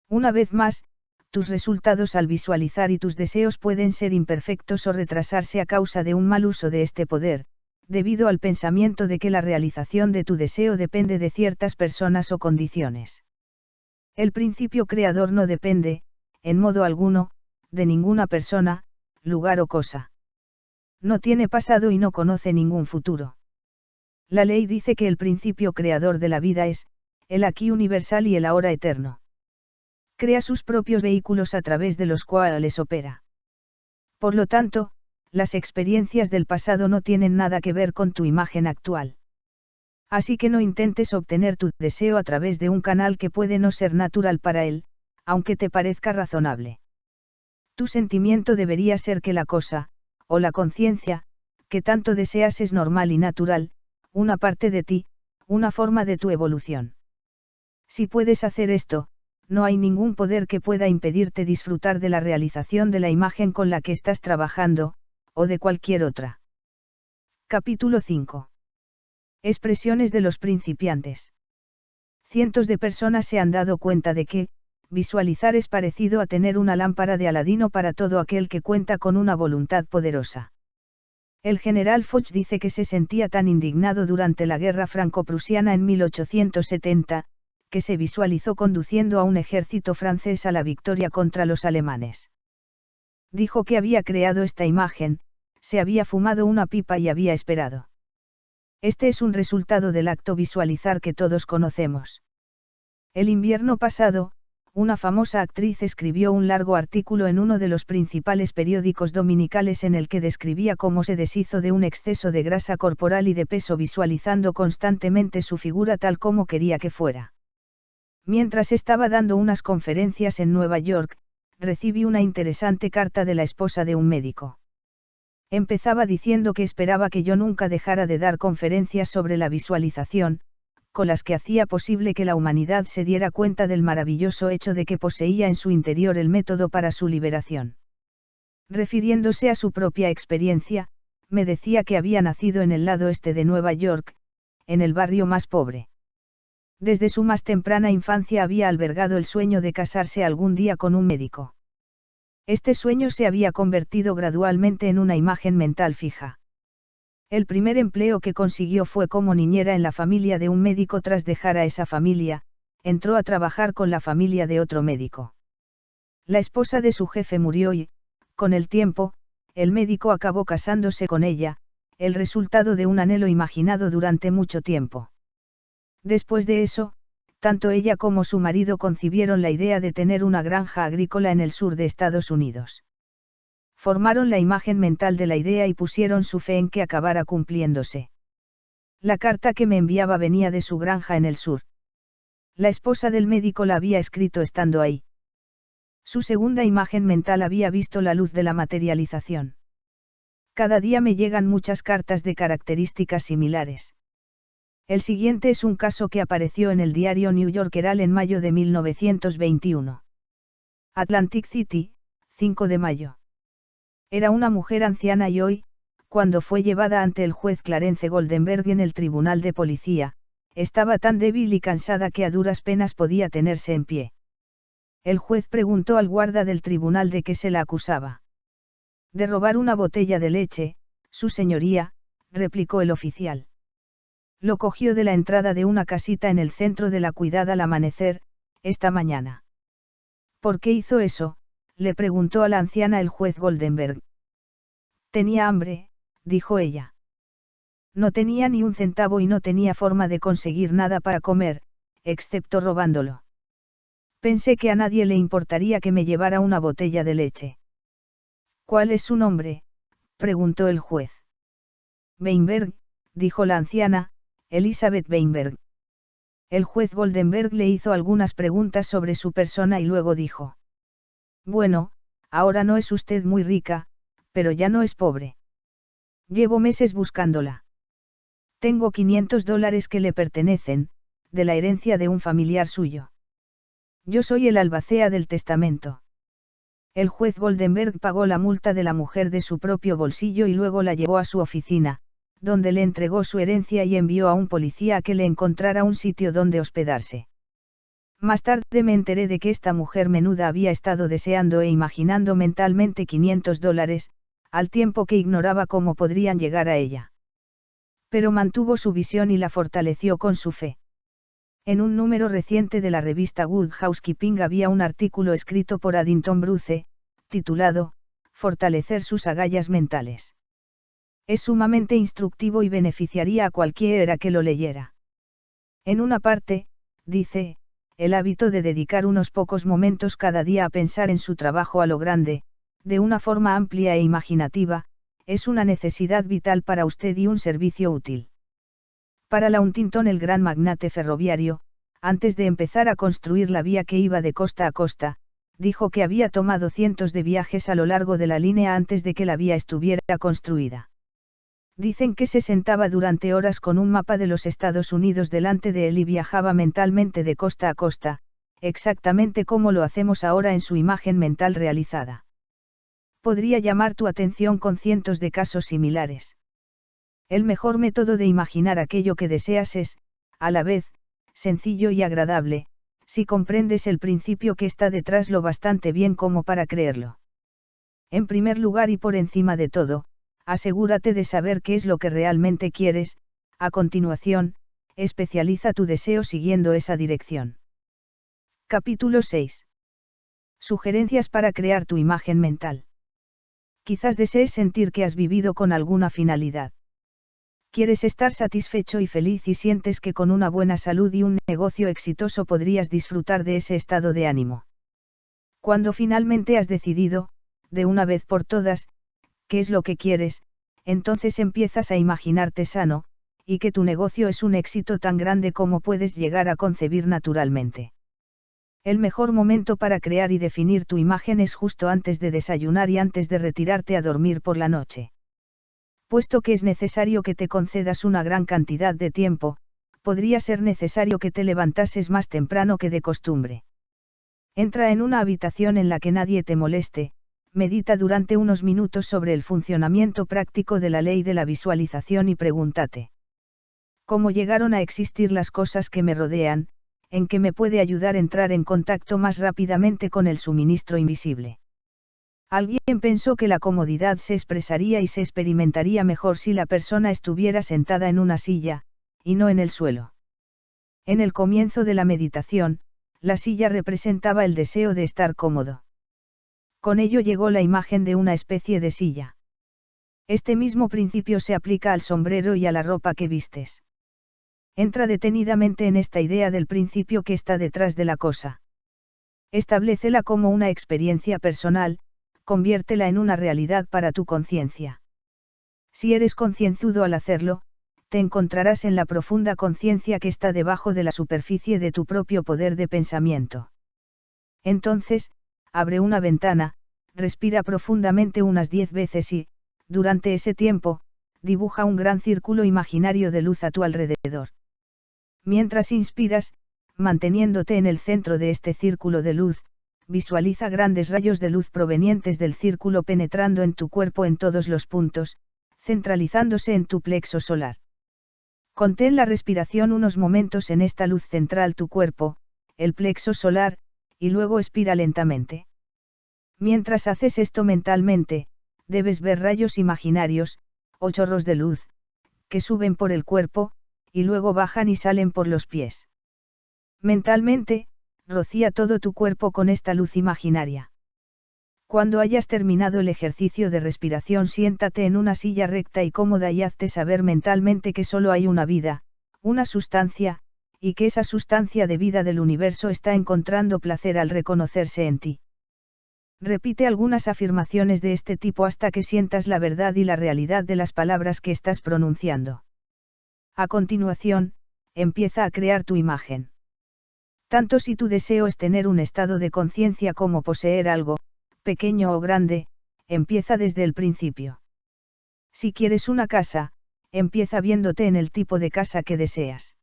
Una vez más, tus resultados al visualizar y tus deseos pueden ser imperfectos o retrasarse a causa de un mal uso de este poder, debido al pensamiento de que la realización de tu deseo depende de ciertas personas o condiciones. El principio creador no depende, en modo alguno, de ninguna persona, lugar o cosa. No tiene pasado y no conoce ningún futuro. La ley dice que el principio creador de la vida es, el aquí universal y el ahora eterno. Crea sus propios vehículos a través de los cuales opera. Por lo tanto, las experiencias del pasado no tienen nada que ver con tu imagen actual. Así que no intentes obtener tu deseo a través de un canal que puede no ser natural para él, aunque te parezca razonable. Tu sentimiento debería ser que la cosa, o la conciencia, que tanto deseas es normal y natural, una parte de ti, una forma de tu evolución. Si puedes hacer esto, no hay ningún poder que pueda impedirte disfrutar de la realización de la imagen con la que estás trabajando, o de cualquier otra. Capítulo 5. Expresiones de los principiantes. Cientos de personas se han dado cuenta de que, visualizar es parecido a tener una lámpara de Aladino para todo aquel que cuenta con una voluntad poderosa. El general Foch dice que se sentía tan indignado durante la guerra franco-prusiana en 1870, que se visualizó conduciendo a un ejército francés a la victoria contra los alemanes. Dijo que había creado esta imagen, se había fumado una pipa y había esperado. Este es un resultado del acto visualizar que todos conocemos. El invierno pasado, una famosa actriz escribió un largo artículo en uno de los principales periódicos dominicales en el que describía cómo se deshizo de un exceso de grasa corporal y de peso visualizando constantemente su figura tal como quería que fuera. Mientras estaba dando unas conferencias en Nueva York, recibí una interesante carta de la esposa de un médico. Empezaba diciendo que esperaba que yo nunca dejara de dar conferencias sobre la visualización, con las que hacía posible que la humanidad se diera cuenta del maravilloso hecho de que poseía en su interior el método para su liberación. Refiriéndose a su propia experiencia, me decía que había nacido en el lado este de Nueva York, en el barrio más pobre. Desde su más temprana infancia había albergado el sueño de casarse algún día con un médico. Este sueño se había convertido gradualmente en una imagen mental fija. El primer empleo que consiguió fue como niñera en la familia de un médico. Tras dejar a esa familia, entró a trabajar con la familia de otro médico. La esposa de su jefe murió y, con el tiempo, el médico acabó casándose con ella, el resultado de un anhelo imaginado durante mucho tiempo. Después de eso, tanto ella como su marido concibieron la idea de tener una granja agrícola en el sur de Estados Unidos. Formaron la imagen mental de la idea y pusieron su fe en que acabara cumpliéndose. La carta que me enviaba venía de su granja en el sur. La esposa del médico la había escrito estando ahí. Su segunda imagen mental había visto la luz de la materialización. Cada día me llegan muchas cartas de características similares. El siguiente es un caso que apareció en el diario New York Herald en mayo de 1921. Atlantic City, 5 de mayo. Era una mujer anciana y hoy, cuando fue llevada ante el juez Clarence Goldenberg en el tribunal de policía, estaba tan débil y cansada que a duras penas podía tenerse en pie. El juez preguntó al guarda del tribunal de qué se la acusaba. De robar una botella de leche, su señoría, replicó el oficial. Lo cogió de la entrada de una casita en el centro de la ciudad al amanecer, esta mañana. ¿Por qué hizo eso?, le preguntó a la anciana el juez Goldenberg. Tenía hambre, dijo ella. No tenía ni un centavo y no tenía forma de conseguir nada para comer, excepto robándolo. Pensé que a nadie le importaría que me llevara una botella de leche. ¿Cuál es su nombre?, preguntó el juez. Weinberg, dijo la anciana, Elizabeth Weinberg. El juez Goldenberg le hizo algunas preguntas sobre su persona y luego dijo. Bueno, ahora no es usted muy rica, pero ya no es pobre. Llevo meses buscándola. Tengo $500 que le pertenecen, de la herencia de un familiar suyo. Yo soy el albacea del testamento. El juez Goldenberg pagó la multa de la mujer de su propio bolsillo y luego la llevó a su oficina, donde le entregó su herencia y envió a un policía a que le encontrara un sitio donde hospedarse. Más tarde me enteré de que esta mujer menuda había estado deseando e imaginando mentalmente $500, al tiempo que ignoraba cómo podrían llegar a ella. Pero mantuvo su visión y la fortaleció con su fe. En un número reciente de la revista Good Housekeeping había un artículo escrito por Addington Bruce, titulado, Fortalecer sus agallas mentales. Es sumamente instructivo y beneficiaría a cualquiera que lo leyera. En una parte, dice, el hábito de dedicar unos pocos momentos cada día a pensar en su trabajo a lo grande, de una forma amplia e imaginativa, es una necesidad vital para usted y un servicio útil. Para la Huntington, el gran magnate ferroviario, antes de empezar a construir la vía que iba de costa a costa, dijo que había tomado cientos de viajes a lo largo de la línea antes de que la vía estuviera construida. Dicen que se sentaba durante horas con un mapa de los Estados Unidos delante de él y viajaba mentalmente de costa a costa, exactamente como lo hacemos ahora en su imagen mental realizada. Podría llamar tu atención con cientos de casos similares. El mejor método de imaginar aquello que deseas es, a la vez, sencillo y agradable, si comprendes el principio que está detrás lo bastante bien como para creerlo. En primer lugar y por encima de todo, asegúrate de saber qué es lo que realmente quieres, a continuación, especializa tu deseo siguiendo esa dirección. Capítulo 6. Sugerencias para crear tu imagen mental. Quizás desees sentir que has vivido con alguna finalidad. Quieres estar satisfecho y feliz y sientes que con una buena salud y un negocio exitoso podrías disfrutar de ese estado de ánimo. Cuando finalmente has decidido, de una vez por todas, qué es lo que quieres, entonces empiezas a imaginarte sano, y que tu negocio es un éxito tan grande como puedes llegar a concebir naturalmente. El mejor momento para crear y definir tu imagen es justo antes de desayunar y antes de retirarte a dormir por la noche. Puesto que es necesario que te concedas una gran cantidad de tiempo, podría ser necesario que te levantases más temprano que de costumbre. Entra en una habitación en la que nadie te moleste, medita durante unos minutos sobre el funcionamiento práctico de la ley de la visualización y pregúntate: ¿cómo llegaron a existir las cosas que me rodean? ¿En qué me puede ayudar a entrar en contacto más rápidamente con el suministro invisible? Alguien pensó que la comodidad se expresaría y se experimentaría mejor si la persona estuviera sentada en una silla, y no en el suelo. En el comienzo de la meditación, la silla representaba el deseo de estar cómodo. Con ello llegó la imagen de una especie de silla. Este mismo principio se aplica al sombrero y a la ropa que vistes. Entra detenidamente en esta idea del principio que está detrás de la cosa. Establécela como una experiencia personal, conviértela en una realidad para tu conciencia. Si eres concienzudo al hacerlo, te encontrarás en la profunda conciencia que está debajo de la superficie de tu propio poder de pensamiento. Entonces, abre una ventana, respira profundamente unas 10 veces y, durante ese tiempo, dibuja un gran círculo imaginario de luz a tu alrededor. Mientras inspiras, manteniéndote en el centro de este círculo de luz, visualiza grandes rayos de luz provenientes del círculo penetrando en tu cuerpo en todos los puntos, centralizándose en tu plexo solar. Contén la respiración unos momentos en esta luz central tu cuerpo, el plexo solar, y luego expira lentamente. Mientras haces esto mentalmente, debes ver rayos imaginarios, o chorros de luz, que suben por el cuerpo, y luego bajan y salen por los pies. Mentalmente, rocía todo tu cuerpo con esta luz imaginaria. Cuando hayas terminado el ejercicio de respiración, siéntate en una silla recta y cómoda y hazte saber mentalmente que solo hay una vida, una sustancia, y que esa sustancia de vida del universo está encontrando placer al reconocerse en ti. Repite algunas afirmaciones de este tipo hasta que sientas la verdad y la realidad de las palabras que estás pronunciando. A continuación, empieza a crear tu imagen. Tanto si tu deseo es tener un estado de conciencia como poseer algo, pequeño o grande, empieza desde el principio. Si quieres una casa, empieza viéndote en el tipo de casa que deseas.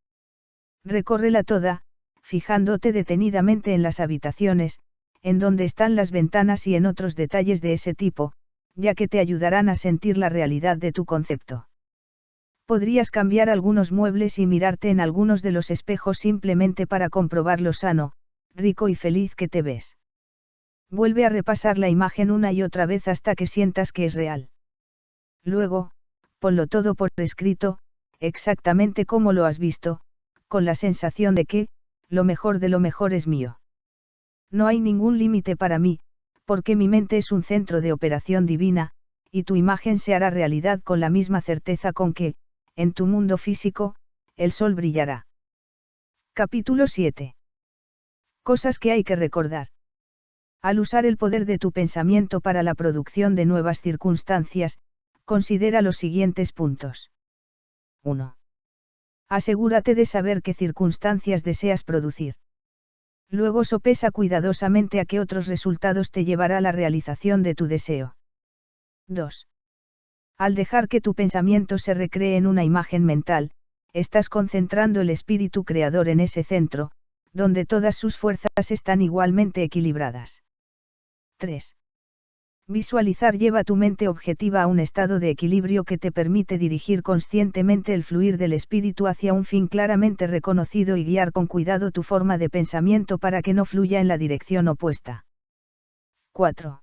Recórrela toda, fijándote detenidamente en las habitaciones, en donde están las ventanas y en otros detalles de ese tipo, ya que te ayudarán a sentir la realidad de tu concepto. Podrías cambiar algunos muebles y mirarte en algunos de los espejos simplemente para comprobar lo sano, rico y feliz que te ves. Vuelve a repasar la imagen una y otra vez hasta que sientas que es real. Luego, ponlo todo por escrito, exactamente como lo has visto, con la sensación de que, lo mejor de lo mejor es mío. No hay ningún límite para mí, porque mi mente es un centro de operación divina, y tu imagen se hará realidad con la misma certeza con que, en tu mundo físico, el sol brillará. Capítulo 7. Cosas que hay que recordar. Al usar el poder de tu pensamiento para la producción de nuevas circunstancias, considera los siguientes puntos. 1. Asegúrate de saber qué circunstancias deseas producir. Luego sopesa cuidadosamente a qué otros resultados te llevará la realización de tu deseo. 2. Al dejar que tu pensamiento se recree en una imagen mental, estás concentrando el espíritu creador en ese centro, donde todas sus fuerzas están igualmente equilibradas. 3. Visualizar lleva tu mente objetiva a un estado de equilibrio que te permite dirigir conscientemente el fluir del espíritu hacia un fin claramente reconocido y guiar con cuidado tu forma de pensamiento para que no fluya en la dirección opuesta. 4.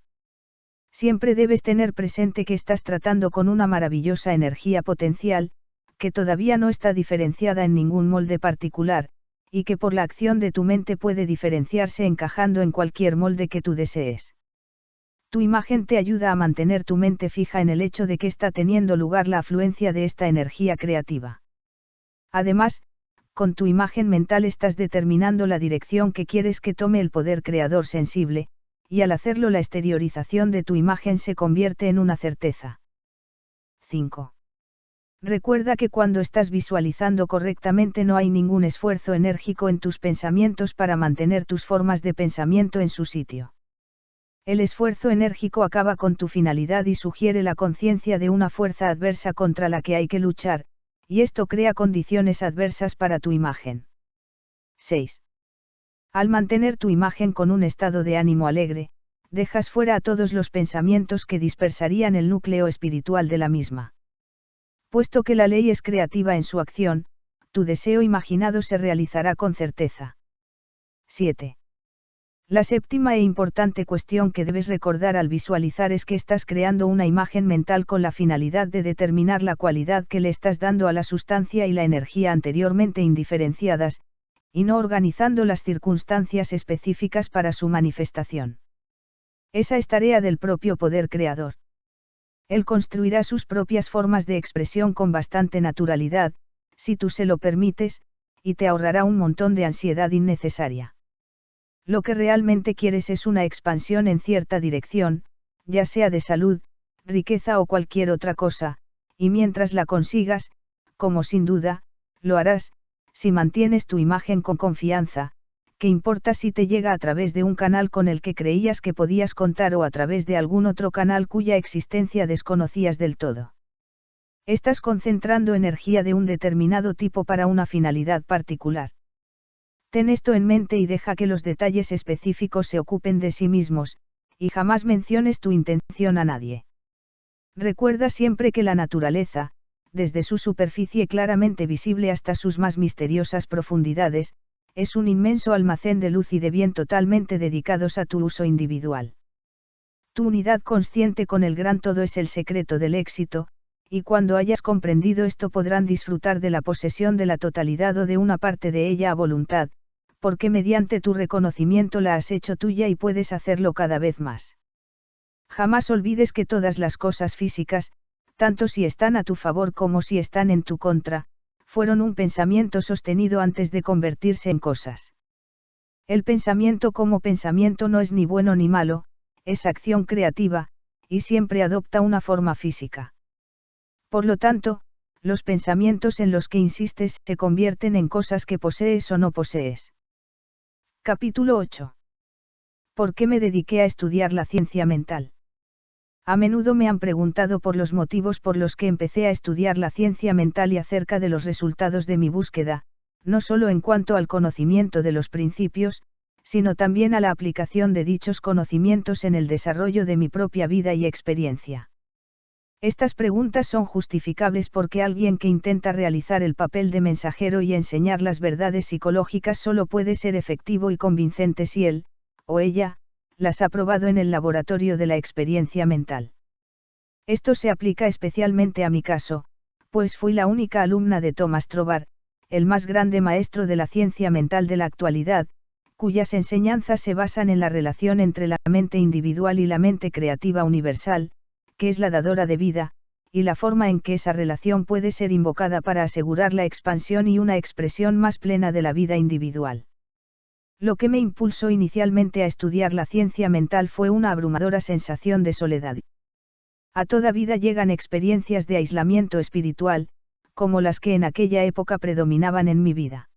Siempre debes tener presente que estás tratando con una maravillosa energía potencial, que todavía no está diferenciada en ningún molde particular, y que por la acción de tu mente puede diferenciarse encajando en cualquier molde que tú desees. Tu imagen te ayuda a mantener tu mente fija en el hecho de que está teniendo lugar la afluencia de esta energía creativa. Además, con tu imagen mental estás determinando la dirección que quieres que tome el poder creador sensible, y al hacerlo la exteriorización de tu imagen se convierte en una certeza. 5. Recuerda que cuando estás visualizando correctamente no hay ningún esfuerzo enérgico en tus pensamientos para mantener tus formas de pensamiento en su sitio. El esfuerzo enérgico acaba con tu finalidad y sugiere la conciencia de una fuerza adversa contra la que hay que luchar, y esto crea condiciones adversas para tu imagen. 6. Al mantener tu imagen con un estado de ánimo alegre, dejas fuera a todos los pensamientos que dispersarían el núcleo espiritual de la misma. Puesto que la ley es creativa en su acción, tu deseo imaginado se realizará con certeza. 7. La séptima e importante cuestión que debes recordar al visualizar es que estás creando una imagen mental con la finalidad de determinar la cualidad que le estás dando a la sustancia y la energía anteriormente indiferenciadas, y no organizando las circunstancias específicas para su manifestación. Esa es tarea del propio poder creador. Él construirá sus propias formas de expresión con bastante naturalidad, si tú se lo permites, y te ahorrará un montón de ansiedad innecesaria. Lo que realmente quieres es una expansión en cierta dirección, ya sea de salud, riqueza o cualquier otra cosa, y mientras la consigas, como sin duda, lo harás, si mantienes tu imagen con confianza, ¿qué importa si te llega a través de un canal con el que creías que podías contar o a través de algún otro canal cuya existencia desconocías del todo? Estás concentrando energía de un determinado tipo para una finalidad particular. Ten esto en mente y deja que los detalles específicos se ocupen de sí mismos, y jamás menciones tu intención a nadie. Recuerda siempre que la naturaleza, desde su superficie claramente visible hasta sus más misteriosas profundidades, es un inmenso almacén de luz y de bien totalmente dedicados a tu uso individual. Tu unidad consciente con el gran todo es el secreto del éxito, y cuando hayas comprendido esto podrán disfrutar de la posesión de la totalidad o de una parte de ella a voluntad, porque mediante tu reconocimiento la has hecho tuya y puedes hacerlo cada vez más. Jamás olvides que todas las cosas físicas, tanto si están a tu favor como si están en tu contra, fueron un pensamiento sostenido antes de convertirse en cosas. El pensamiento como pensamiento no es ni bueno ni malo, es acción creativa, y siempre adopta una forma física. Por lo tanto, los pensamientos en los que insistes se convierten en cosas que posees o no posees. Capítulo 8. ¿Por qué me dediqué a estudiar la ciencia mental? A menudo me han preguntado por los motivos por los que empecé a estudiar la ciencia mental y acerca de los resultados de mi búsqueda, no solo en cuanto al conocimiento de los principios, sino también a la aplicación de dichos conocimientos en el desarrollo de mi propia vida y experiencia. Estas preguntas son justificables porque alguien que intenta realizar el papel de mensajero y enseñar las verdades psicológicas solo puede ser efectivo y convincente si él, o ella, las ha probado en el laboratorio de la experiencia mental. Esto se aplica especialmente a mi caso, pues fui la única alumna de Thomas Trobar, el más grande maestro de la ciencia mental de la actualidad, cuyas enseñanzas se basan en la relación entre la mente individual y la mente creativa universal, que es la dadora de vida, y la forma en que esa relación puede ser invocada para asegurar la expansión y una expresión más plena de la vida individual. Lo que me impulsó inicialmente a estudiar la ciencia mental fue una abrumadora sensación de soledad. A toda vida llegan experiencias de aislamiento espiritual, como las que en aquella época predominaban en mi vida.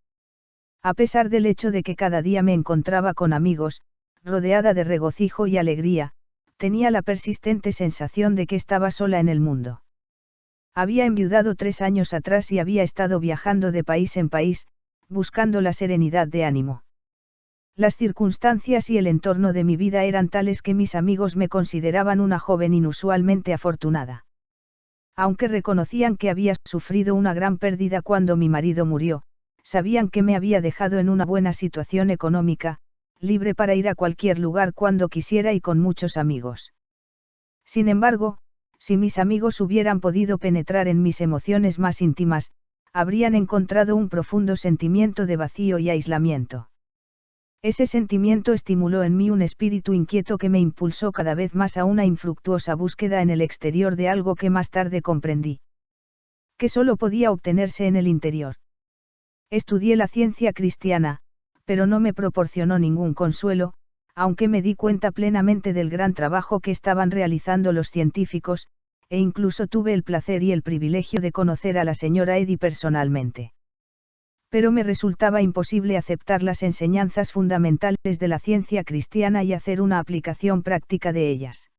A pesar del hecho de que cada día me encontraba con amigos, rodeada de regocijo y alegría, tenía la persistente sensación de que estaba sola en el mundo. Había enviudado 3 años atrás y había estado viajando de país en país, buscando la serenidad de ánimo. Las circunstancias y el entorno de mi vida eran tales que mis amigos me consideraban una joven inusualmente afortunada. Aunque reconocían que había sufrido una gran pérdida cuando mi marido murió, sabían que me había dejado en una buena situación económica, libre para ir a cualquier lugar cuando quisiera y con muchos amigos. Sin embargo, si mis amigos hubieran podido penetrar en mis emociones más íntimas, habrían encontrado un profundo sentimiento de vacío y aislamiento. Ese sentimiento estimuló en mí un espíritu inquieto que me impulsó cada vez más a una infructuosa búsqueda en el exterior de algo que más tarde comprendí. Que solo podía obtenerse en el interior. Estudié la ciencia cristiana, pero no me proporcionó ningún consuelo, aunque me di cuenta plenamente del gran trabajo que estaban realizando los científicos, e incluso tuve el placer y el privilegio de conocer a la señora Eddy personalmente. Pero me resultaba imposible aceptar las enseñanzas fundamentales de la ciencia cristiana y hacer una aplicación práctica de ellas.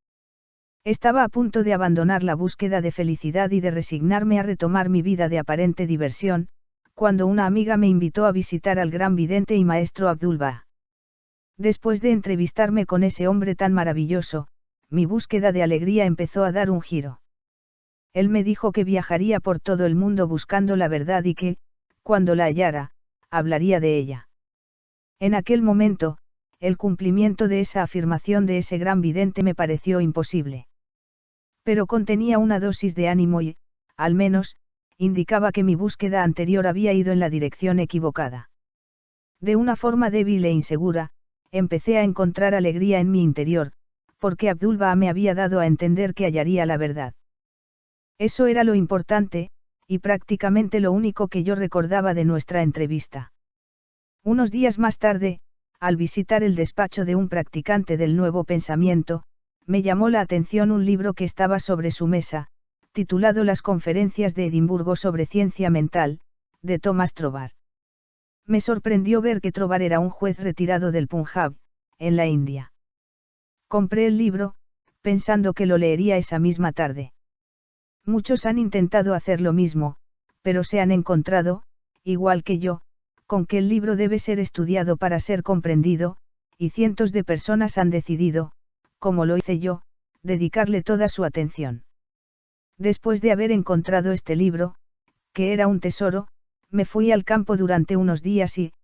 Estaba a punto de abandonar la búsqueda de felicidad y de resignarme a retomar mi vida de aparente diversión, cuando una amiga me invitó a visitar al gran vidente y maestro Abdul-Baha. Después de entrevistarme con ese hombre tan maravilloso, mi búsqueda de alegría empezó a dar un giro. Él me dijo que viajaría por todo el mundo buscando la verdad y que, cuando la hallara, hablaría de ella. En aquel momento, el cumplimiento de esa afirmación de ese gran vidente me pareció imposible. Pero contenía una dosis de ánimo y, al menos, indicaba que mi búsqueda anterior había ido en la dirección equivocada. De una forma débil e insegura, empecé a encontrar alegría en mi interior, porque Abdul-Baha me había dado a entender que hallaría la verdad. Eso era lo importante, y prácticamente lo único que yo recordaba de nuestra entrevista. Unos días más tarde, al visitar el despacho de un practicante del nuevo pensamiento, me llamó la atención un libro que estaba sobre su mesa, titulado Las conferencias de Edimburgo sobre ciencia mental, de Thomas Trobar. Me sorprendió ver que Trobar era un juez retirado del Punjab, en la India. Compré el libro, pensando que lo leería esa misma tarde. Muchos han intentado hacer lo mismo, pero se han encontrado, igual que yo, con que el libro debe ser estudiado para ser comprendido, y cientos de personas han decidido, como lo hice yo, dedicarle toda su atención. Después de haber encontrado este libro, que era un tesoro, me fui al campo durante unos días y,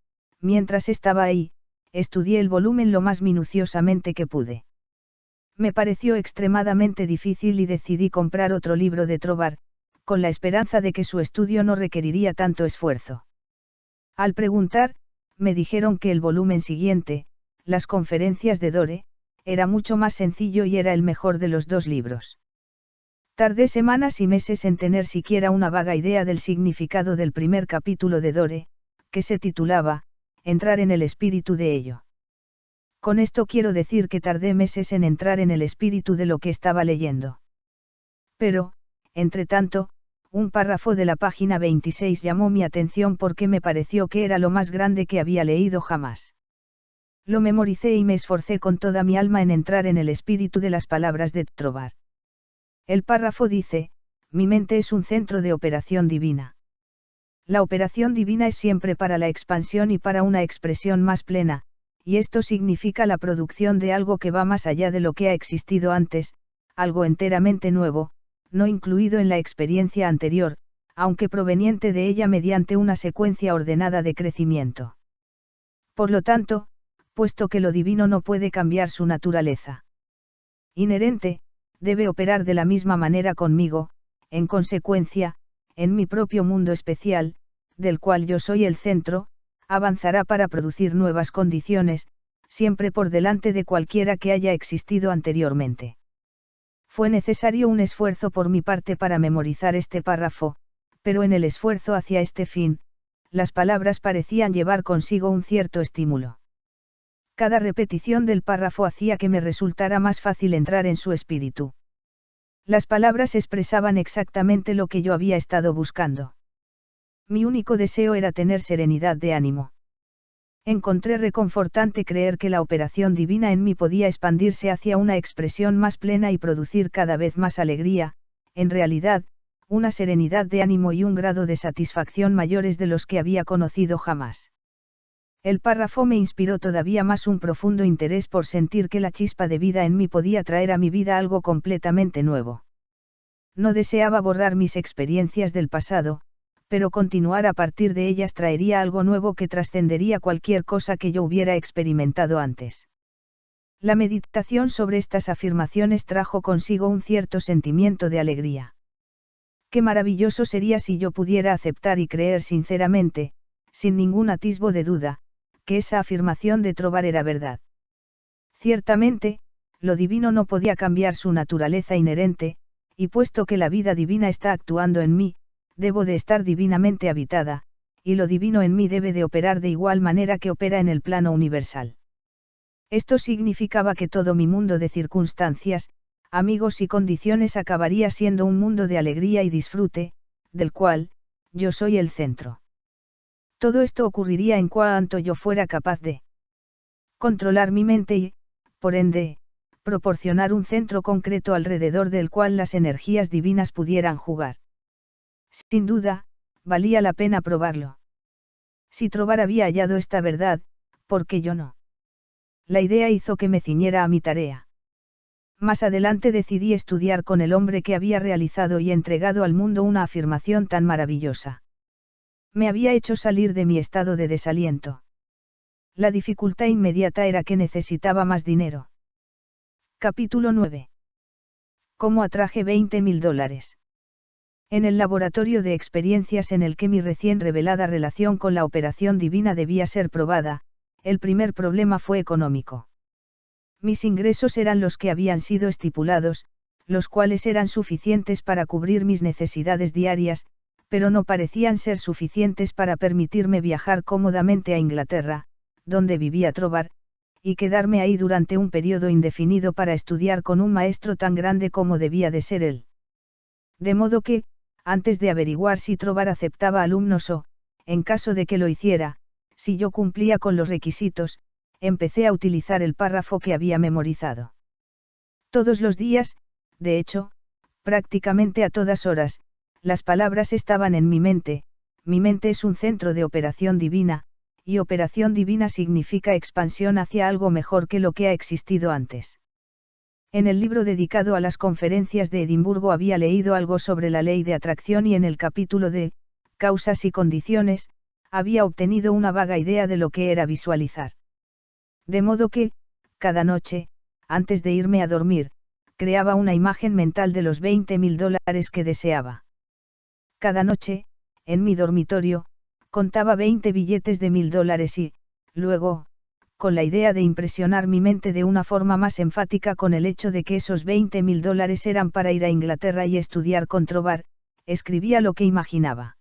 mientras estaba ahí, estudié el volumen lo más minuciosamente que pude. Me pareció extremadamente difícil y decidí comprar otro libro de Trovar, con la esperanza de que su estudio no requeriría tanto esfuerzo. Al preguntar, me dijeron que el volumen siguiente, Las conferencias de Dore, era mucho más sencillo y era el mejor de los dos libros. Tardé semanas y meses en tener siquiera una vaga idea del significado del primer capítulo de Dore, que se titulaba, Entrar en el espíritu de ello. Con esto quiero decir que tardé meses en entrar en el espíritu de lo que estaba leyendo. Pero, entre tanto, un párrafo de la página 26 llamó mi atención porque me pareció que era lo más grande que había leído jamás. Lo memoricé y me esforcé con toda mi alma en entrar en el espíritu de las palabras de Trovar. El párrafo dice, mi mente es un centro de operación divina. La operación divina es siempre para la expansión y para una expresión más plena, y esto significa la producción de algo que va más allá de lo que ha existido antes, algo enteramente nuevo, no incluido en la experiencia anterior, aunque proveniente de ella mediante una secuencia ordenada de crecimiento. Por lo tanto, puesto que lo divino no puede cambiar su naturaleza inherente, debe operar de la misma manera conmigo, en consecuencia, en mi propio mundo especial, del cual yo soy el centro, avanzará para producir nuevas condiciones, siempre por delante de cualquiera que haya existido anteriormente. Fue necesario un esfuerzo por mi parte para memorizar este párrafo, pero en el esfuerzo hacia este fin, las palabras parecían llevar consigo un cierto estímulo. Cada repetición del párrafo hacía que me resultara más fácil entrar en su espíritu. Las palabras expresaban exactamente lo que yo había estado buscando. Mi único deseo era tener serenidad de ánimo. Encontré reconfortante creer que la operación divina en mí podía expandirse hacia una expresión más plena y producir cada vez más alegría, en realidad, una serenidad de ánimo y un grado de satisfacción mayores de los que había conocido jamás. El párrafo me inspiró todavía más un profundo interés por sentir que la chispa de vida en mí podía traer a mi vida algo completamente nuevo. No deseaba borrar mis experiencias del pasado, pero continuar a partir de ellas traería algo nuevo que trascendería cualquier cosa que yo hubiera experimentado antes. La meditación sobre estas afirmaciones trajo consigo un cierto sentimiento de alegría. Qué maravilloso sería si yo pudiera aceptar y creer sinceramente, sin ningún atisbo de duda, que esa afirmación de Trovar era verdad. Ciertamente, lo divino no podía cambiar su naturaleza inherente, y puesto que la vida divina está actuando en mí, debo de estar divinamente habitada, y lo divino en mí debe de operar de igual manera que opera en el plano universal. Esto significaba que todo mi mundo de circunstancias, amigos y condiciones acabaría siendo un mundo de alegría y disfrute, del cual, yo soy el centro. Todo esto ocurriría en cuanto yo fuera capaz de controlar mi mente y, por ende, proporcionar un centro concreto alrededor del cual las energías divinas pudieran jugar. Sin duda, valía la pena probarlo. Si Trovar había hallado esta verdad, ¿por qué yo no? La idea hizo que me ciñera a mi tarea. Más adelante decidí estudiar con el hombre que había realizado y entregado al mundo una afirmación tan maravillosa. Me había hecho salir de mi estado de desaliento. La dificultad inmediata era que necesitaba más dinero. Capítulo 9. ¿Cómo atraje $20.000? En el laboratorio de experiencias en el que mi recién revelada relación con la operación divina debía ser probada, el primer problema fue económico. Mis ingresos eran los que habían sido estipulados, los cuales eran suficientes para cubrir mis necesidades diarias, pero no parecían ser suficientes para permitirme viajar cómodamente a Inglaterra, donde vivía Trovar, y quedarme ahí durante un periodo indefinido para estudiar con un maestro tan grande como debía de ser él. De modo que, antes de averiguar si Trovar aceptaba alumnos o, en caso de que lo hiciera, si yo cumplía con los requisitos, empecé a utilizar el párrafo que había memorizado. Todos los días, de hecho, prácticamente a todas horas, las palabras estaban en mi mente es un centro de operación divina, y operación divina significa expansión hacia algo mejor que lo que ha existido antes. En el libro dedicado a las conferencias de Edimburgo había leído algo sobre la ley de atracción y en el capítulo de causas y condiciones, había obtenido una vaga idea de lo que era visualizar. De modo que, cada noche, antes de irme a dormir, creaba una imagen mental de los $20.000 que deseaba. Cada noche, en mi dormitorio, contaba 20 billetes de $1.000 y, luego, con la idea de impresionar mi mente de una forma más enfática con el hecho de que esos $20.000 eran para ir a Inglaterra y estudiar controbar, escribía lo que imaginaba.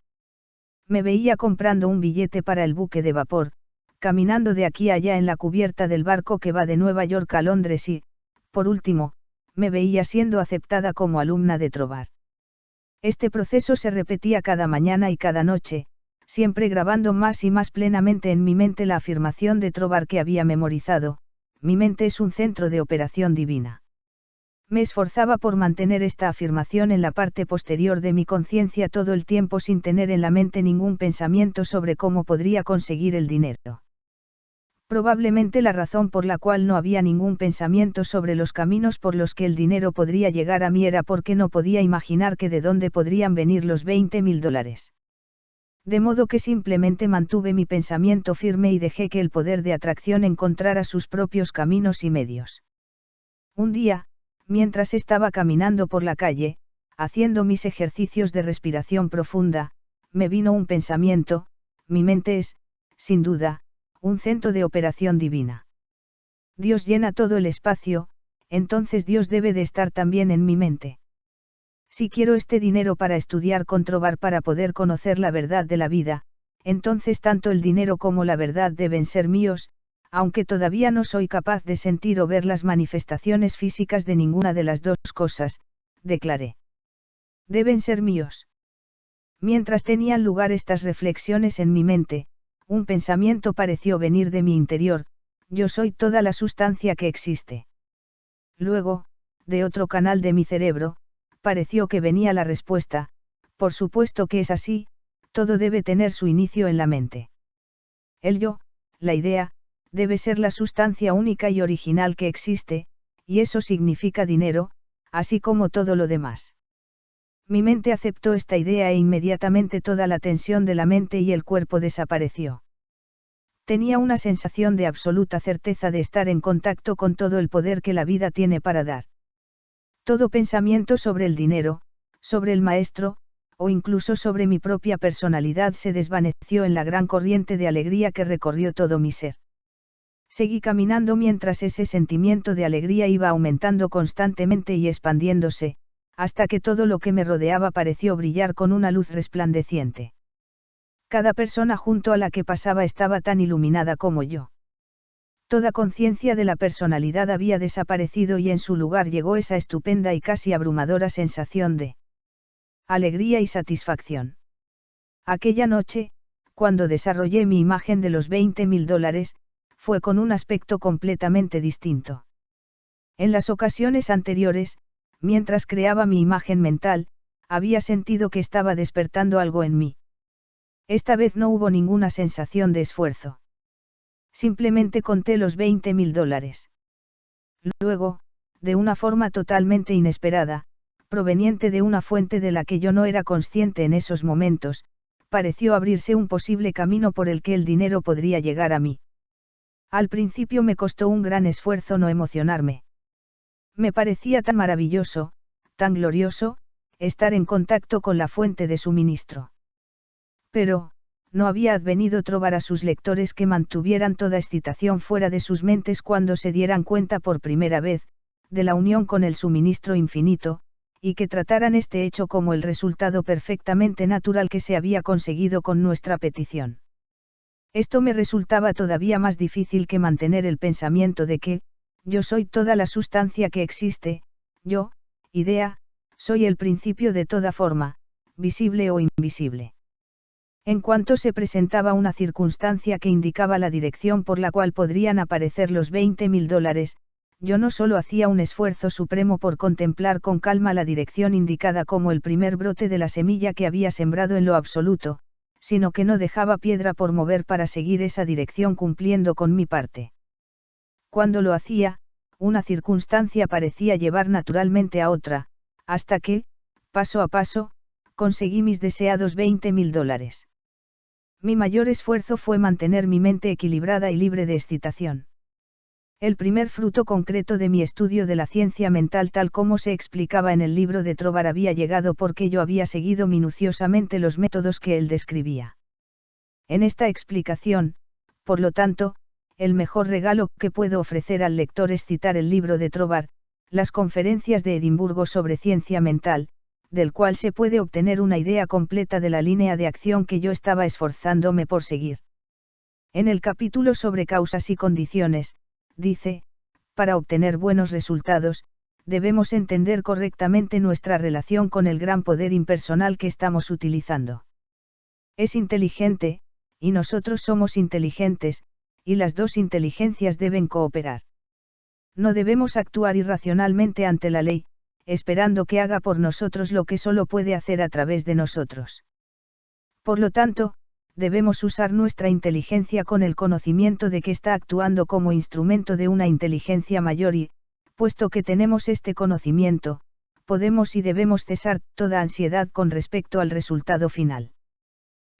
Me veía comprando un billete para el buque de vapor, caminando de aquí a allá en la cubierta del barco que va de Nueva York a Londres y, por último, me veía siendo aceptada como alumna de Trobar. Este proceso se repetía cada mañana y cada noche, siempre grabando más y más plenamente en mi mente la afirmación de Trobar que había memorizado: mi mente es un centro de operación divina. Me esforzaba por mantener esta afirmación en la parte posterior de mi conciencia todo el tiempo sin tener en la mente ningún pensamiento sobre cómo podría conseguir el dinero. Probablemente la razón por la cual no había ningún pensamiento sobre los caminos por los que el dinero podría llegar a mí era porque no podía imaginar que de dónde podrían venir los $20.000. De modo que simplemente mantuve mi pensamiento firme y dejé que el poder de atracción encontrara sus propios caminos y medios. Un día, mientras estaba caminando por la calle, haciendo mis ejercicios de respiración profunda, me vino un pensamiento: mi mente es, sin duda, un centro de operación divina. Dios llena todo el espacio, entonces Dios debe de estar también en mi mente. Si quiero este dinero para estudiar controbar para poder conocer la verdad de la vida, entonces tanto el dinero como la verdad deben ser míos, aunque todavía no soy capaz de sentir o ver las manifestaciones físicas de ninguna de las dos cosas, declaré. Deben ser míos. Mientras tenían lugar estas reflexiones en mi mente, un pensamiento pareció venir de mi interior: yo soy toda la sustancia que existe. Luego, de otro canal de mi cerebro, pareció que venía la respuesta: por supuesto que es así, todo debe tener su inicio en la mente. El yo, la idea, debe ser la sustancia única y original que existe, y eso significa dinero, así como todo lo demás. Mi mente aceptó esta idea e inmediatamente toda la tensión de la mente y el cuerpo desapareció. Tenía una sensación de absoluta certeza de estar en contacto con todo el poder que la vida tiene para dar. Todo pensamiento sobre el dinero, sobre el maestro, o incluso sobre mi propia personalidad se desvaneció en la gran corriente de alegría que recorrió todo mi ser. Seguí caminando mientras ese sentimiento de alegría iba aumentando constantemente y expandiéndose, hasta que todo lo que me rodeaba pareció brillar con una luz resplandeciente. Cada persona junto a la que pasaba estaba tan iluminada como yo. Toda conciencia de la personalidad había desaparecido y en su lugar llegó esa estupenda y casi abrumadora sensación de alegría y satisfacción. Aquella noche, cuando desarrollé mi imagen de los $20.000, fue con un aspecto completamente distinto. En las ocasiones anteriores, mientras creaba mi imagen mental, había sentido que estaba despertando algo en mí. Esta vez no hubo ninguna sensación de esfuerzo. Simplemente conté los $20.000. Luego, de una forma totalmente inesperada, proveniente de una fuente de la que yo no era consciente en esos momentos, pareció abrirse un posible camino por el que el dinero podría llegar a mí. Al principio me costó un gran esfuerzo no emocionarme. Me parecía tan maravilloso, tan glorioso, estar en contacto con la fuente de suministro. Pero, no había advenido Trobar a sus lectores que mantuvieran toda excitación fuera de sus mentes cuando se dieran cuenta por primera vez, de la unión con el suministro infinito, y que trataran este hecho como el resultado perfectamente natural que se había conseguido con nuestra petición. Esto me resultaba todavía más difícil que mantener el pensamiento de que, yo soy toda la sustancia que existe, yo, idea, soy el principio de toda forma, visible o invisible. En cuanto se presentaba una circunstancia que indicaba la dirección por la cual podrían aparecer los $20.000, yo no solo hacía un esfuerzo supremo por contemplar con calma la dirección indicada como el primer brote de la semilla que había sembrado en lo absoluto, sino que no dejaba piedra por mover para seguir esa dirección cumpliendo con mi parte. Cuando lo hacía, una circunstancia parecía llevar naturalmente a otra, hasta que, paso a paso, conseguí mis deseados $20.000. Mi mayor esfuerzo fue mantener mi mente equilibrada y libre de excitación. El primer fruto concreto de mi estudio de la ciencia mental tal como se explicaba en el libro de Trovar había llegado porque yo había seguido minuciosamente los métodos que él describía. En esta explicación, por lo tanto, el mejor regalo que puedo ofrecer al lector es citar el libro de Trovar, las conferencias de Edimburgo sobre ciencia mental, del cual se puede obtener una idea completa de la línea de acción que yo estaba esforzándome por seguir. En el capítulo sobre causas y condiciones, dice, para obtener buenos resultados, debemos entender correctamente nuestra relación con el gran poder impersonal que estamos utilizando. Es inteligente, y nosotros somos inteligentes, y las dos inteligencias deben cooperar. No debemos actuar irracionalmente ante la ley, esperando que haga por nosotros lo que solo puede hacer a través de nosotros. Por lo tanto, debemos usar nuestra inteligencia con el conocimiento de que está actuando como instrumento de una inteligencia mayor y, puesto que tenemos este conocimiento, podemos y debemos cesar toda ansiedad con respecto al resultado final.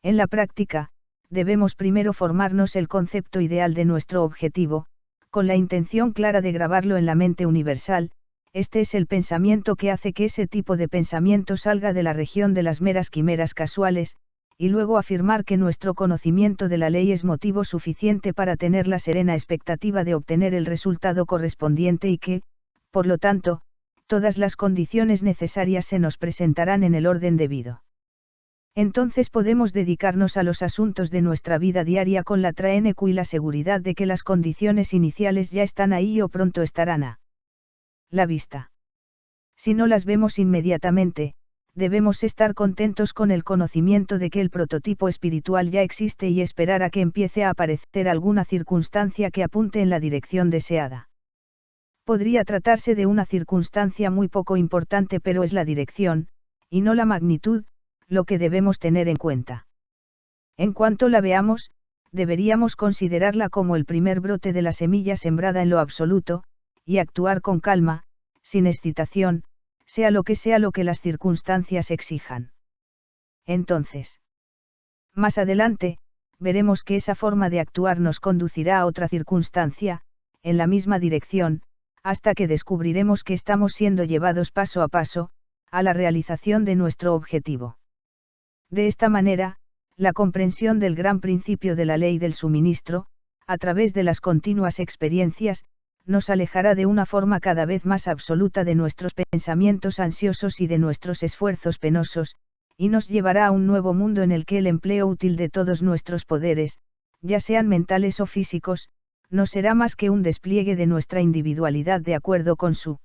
En la práctica, debemos primero formarnos el concepto ideal de nuestro objetivo, con la intención clara de grabarlo en la mente universal. Este es el pensamiento que hace que ese tipo de pensamiento salga de la región de las meras quimeras casuales, y luego afirmar que nuestro conocimiento de la ley es motivo suficiente para tener la serena expectativa de obtener el resultado correspondiente y que, por lo tanto, todas las condiciones necesarias se nos presentarán en el orden debido. Entonces podemos dedicarnos a los asuntos de nuestra vida diaria con la trénecu y la seguridad de que las condiciones iniciales ya están ahí o pronto estarán a la vista. Si no las vemos inmediatamente, debemos estar contentos con el conocimiento de que el prototipo espiritual ya existe y esperar a que empiece a aparecer alguna circunstancia que apunte en la dirección deseada. Podría tratarse de una circunstancia muy poco importante, pero es la dirección, y no la magnitud, lo que debemos tener en cuenta. En cuanto la veamos, deberíamos considerarla como el primer brote de la semilla sembrada en lo absoluto, y actuar con calma, sin excitación, sea lo que las circunstancias exijan. Entonces, más adelante, veremos que esa forma de actuar nos conducirá a otra circunstancia, en la misma dirección, hasta que descubriremos que estamos siendo llevados paso a paso, a la realización de nuestro objetivo. De esta manera, la comprensión del gran principio de la ley del suministro, a través de las continuas experiencias, nos alejará de una forma cada vez más absoluta de nuestros pensamientos ansiosos y de nuestros esfuerzos penosos, y nos llevará a un nuevo mundo en el que el empleo útil de todos nuestros poderes, ya sean mentales o físicos, no será más que un despliegue de nuestra individualidad de acuerdo con su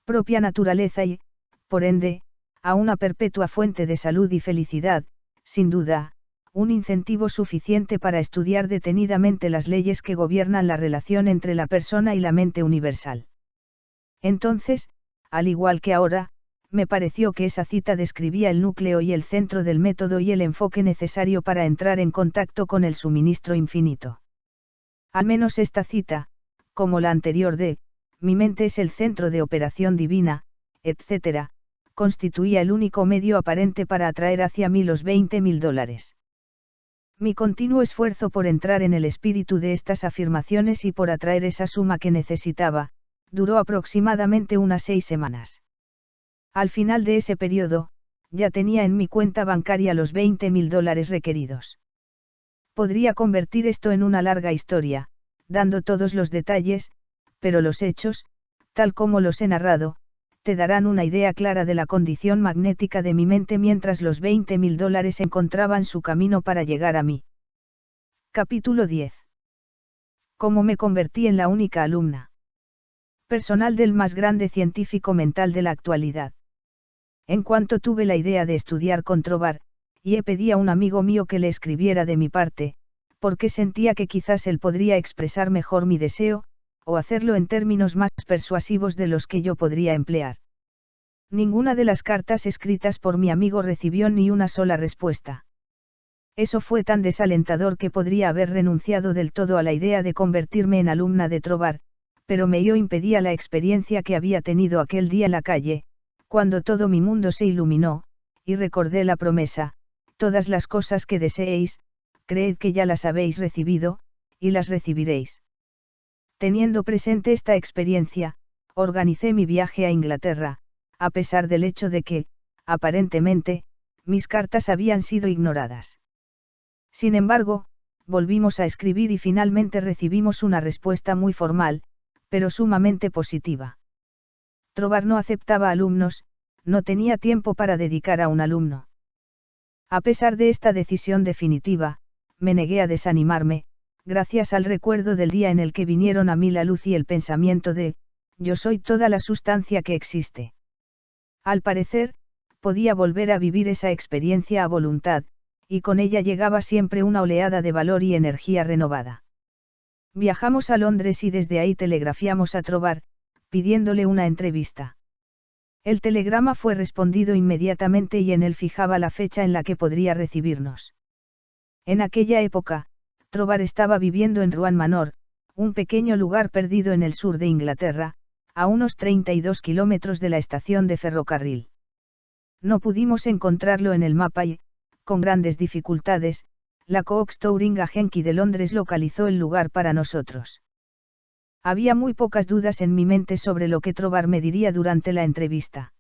propia naturaleza y, por ende, a una perpetua fuente de salud y felicidad, sin duda, un incentivo suficiente para estudiar detenidamente las leyes que gobiernan la relación entre la persona y la mente universal. Entonces, al igual que ahora, me pareció que esa cita describía el núcleo y el centro del método y el enfoque necesario para entrar en contacto con el suministro infinito. Al menos esta cita, como la anterior de, mi mente es el centro de operación divina, etc., constituía el único medio aparente para atraer hacia mí los $20.000. Mi continuo esfuerzo por entrar en el espíritu de estas afirmaciones y por atraer esa suma que necesitaba, duró aproximadamente unas 6 semanas. Al final de ese periodo, ya tenía en mi cuenta bancaria los $20.000 requeridos. Podría convertir esto en una larga historia, dando todos los detalles, pero los hechos, tal como los he narrado, te darán una idea clara de la condición magnética de mi mente mientras los $20.000 encontraban su camino para llegar a mí. Capítulo 10. Cómo me convertí en la única alumna personal del más grande científico mental de la actualidad. En cuanto tuve la idea de estudiar con Trovar, y pedí a un amigo mío que le escribiera de mi parte, porque sentía que quizás él podría expresar mejor mi deseo, o hacerlo en términos más persuasivos de los que yo podría emplear. Ninguna de las cartas escritas por mi amigo recibió ni una sola respuesta. Eso fue tan desalentador que podría haber renunciado del todo a la idea de convertirme en alumna de Trovar, pero me impedía la experiencia que había tenido aquel día en la calle, cuando todo mi mundo se iluminó, y recordé la promesa, todas las cosas que deseéis, creed que ya las habéis recibido, y las recibiréis. Teniendo presente esta experiencia, organicé mi viaje a Inglaterra, a pesar del hecho de que, aparentemente, mis cartas habían sido ignoradas. Sin embargo, volvimos a escribir y finalmente recibimos una respuesta muy formal, pero sumamente positiva. Trobar no aceptaba alumnos, no tenía tiempo para dedicar a un alumno. A pesar de esta decisión definitiva, me negué a desanimarme, gracias al recuerdo del día en el que vinieron a mí la luz y el pensamiento de, yo soy toda la sustancia que existe. Al parecer, podía volver a vivir esa experiencia a voluntad, y con ella llegaba siempre una oleada de valor y energía renovada. Viajamos a Londres y desde ahí telegrafiamos a Trobar, pidiéndole una entrevista. El telegrama fue respondido inmediatamente y en él fijaba la fecha en la que podría recibirnos. En aquella época, Trobar estaba viviendo en Ruan Manor, un pequeño lugar perdido en el sur de Inglaterra, a unos 32 kilómetros de la estación de ferrocarril. No pudimos encontrarlo en el mapa y, con grandes dificultades, la Cox Touring Agency de Londres localizó el lugar para nosotros. Había muy pocas dudas en mi mente sobre lo que Trobar me diría durante la entrevista.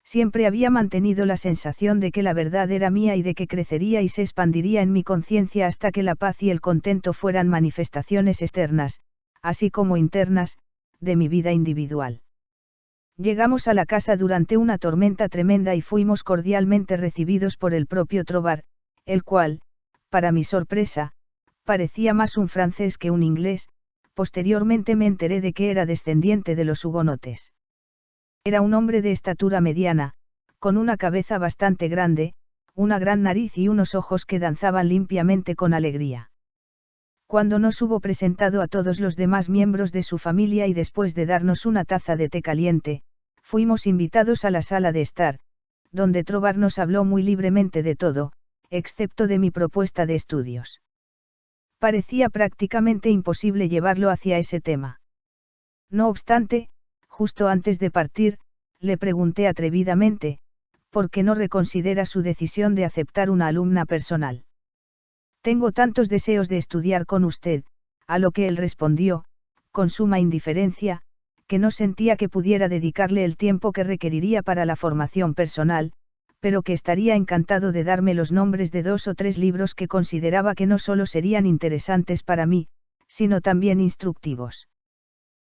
Siempre había mantenido la sensación de que la verdad era mía y de que crecería y se expandiría en mi conciencia hasta que la paz y el contento fueran manifestaciones externas, así como internas, de mi vida individual. Llegamos a la casa durante una tormenta tremenda y fuimos cordialmente recibidos por el propio Trobar, el cual, para mi sorpresa, parecía más un francés que un inglés. Posteriormente me enteré de que era descendiente de los hugonotes. Era un hombre de estatura mediana, con una cabeza bastante grande, una gran nariz y unos ojos que danzaban limpiamente con alegría. Cuando nos hubo presentado a todos los demás miembros de su familia y después de darnos una taza de té caliente, fuimos invitados a la sala de estar, donde Trobar nos habló muy libremente de todo, excepto de mi propuesta de estudios. Parecía prácticamente imposible llevarlo hacia ese tema. No obstante, justo antes de partir, le pregunté atrevidamente, ¿por qué no reconsidera su decisión de aceptar una alumna personal? Tengo tantos deseos de estudiar con usted, a lo que él respondió, con suma indiferencia, que no sentía que pudiera dedicarle el tiempo que requeriría para la formación personal, pero que estaría encantado de darme los nombres de 2 o 3 libros que consideraba que no solo serían interesantes para mí, sino también instructivos.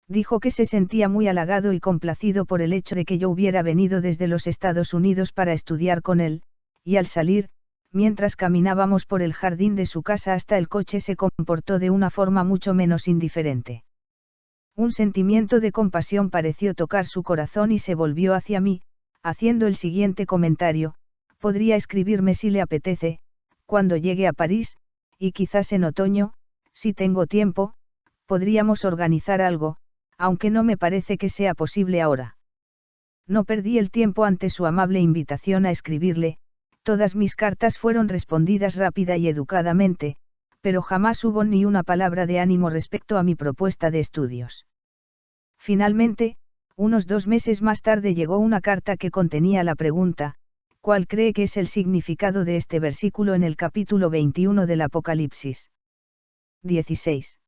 Dijo que se sentía muy halagado y complacido por el hecho de que yo hubiera venido desde los Estados Unidos para estudiar con él, y al salir, mientras caminábamos por el jardín de su casa hasta el coche se comportó de una forma mucho menos indiferente. Un sentimiento de compasión pareció tocar su corazón y se volvió hacia mí, haciendo el siguiente comentario: podría escribirme si le apetece, cuando llegue a París, y quizás en otoño, si tengo tiempo, podríamos organizar algo, aunque no me parece que sea posible ahora. No perdí el tiempo ante su amable invitación a escribirle, todas mis cartas fueron respondidas rápida y educadamente, pero jamás hubo ni una palabra de ánimo respecto a mi propuesta de estudios. Finalmente, unos 2 meses más tarde llegó una carta que contenía la pregunta: ¿cuál cree que es el significado de este versículo en el capítulo 21 del Apocalipsis? 16.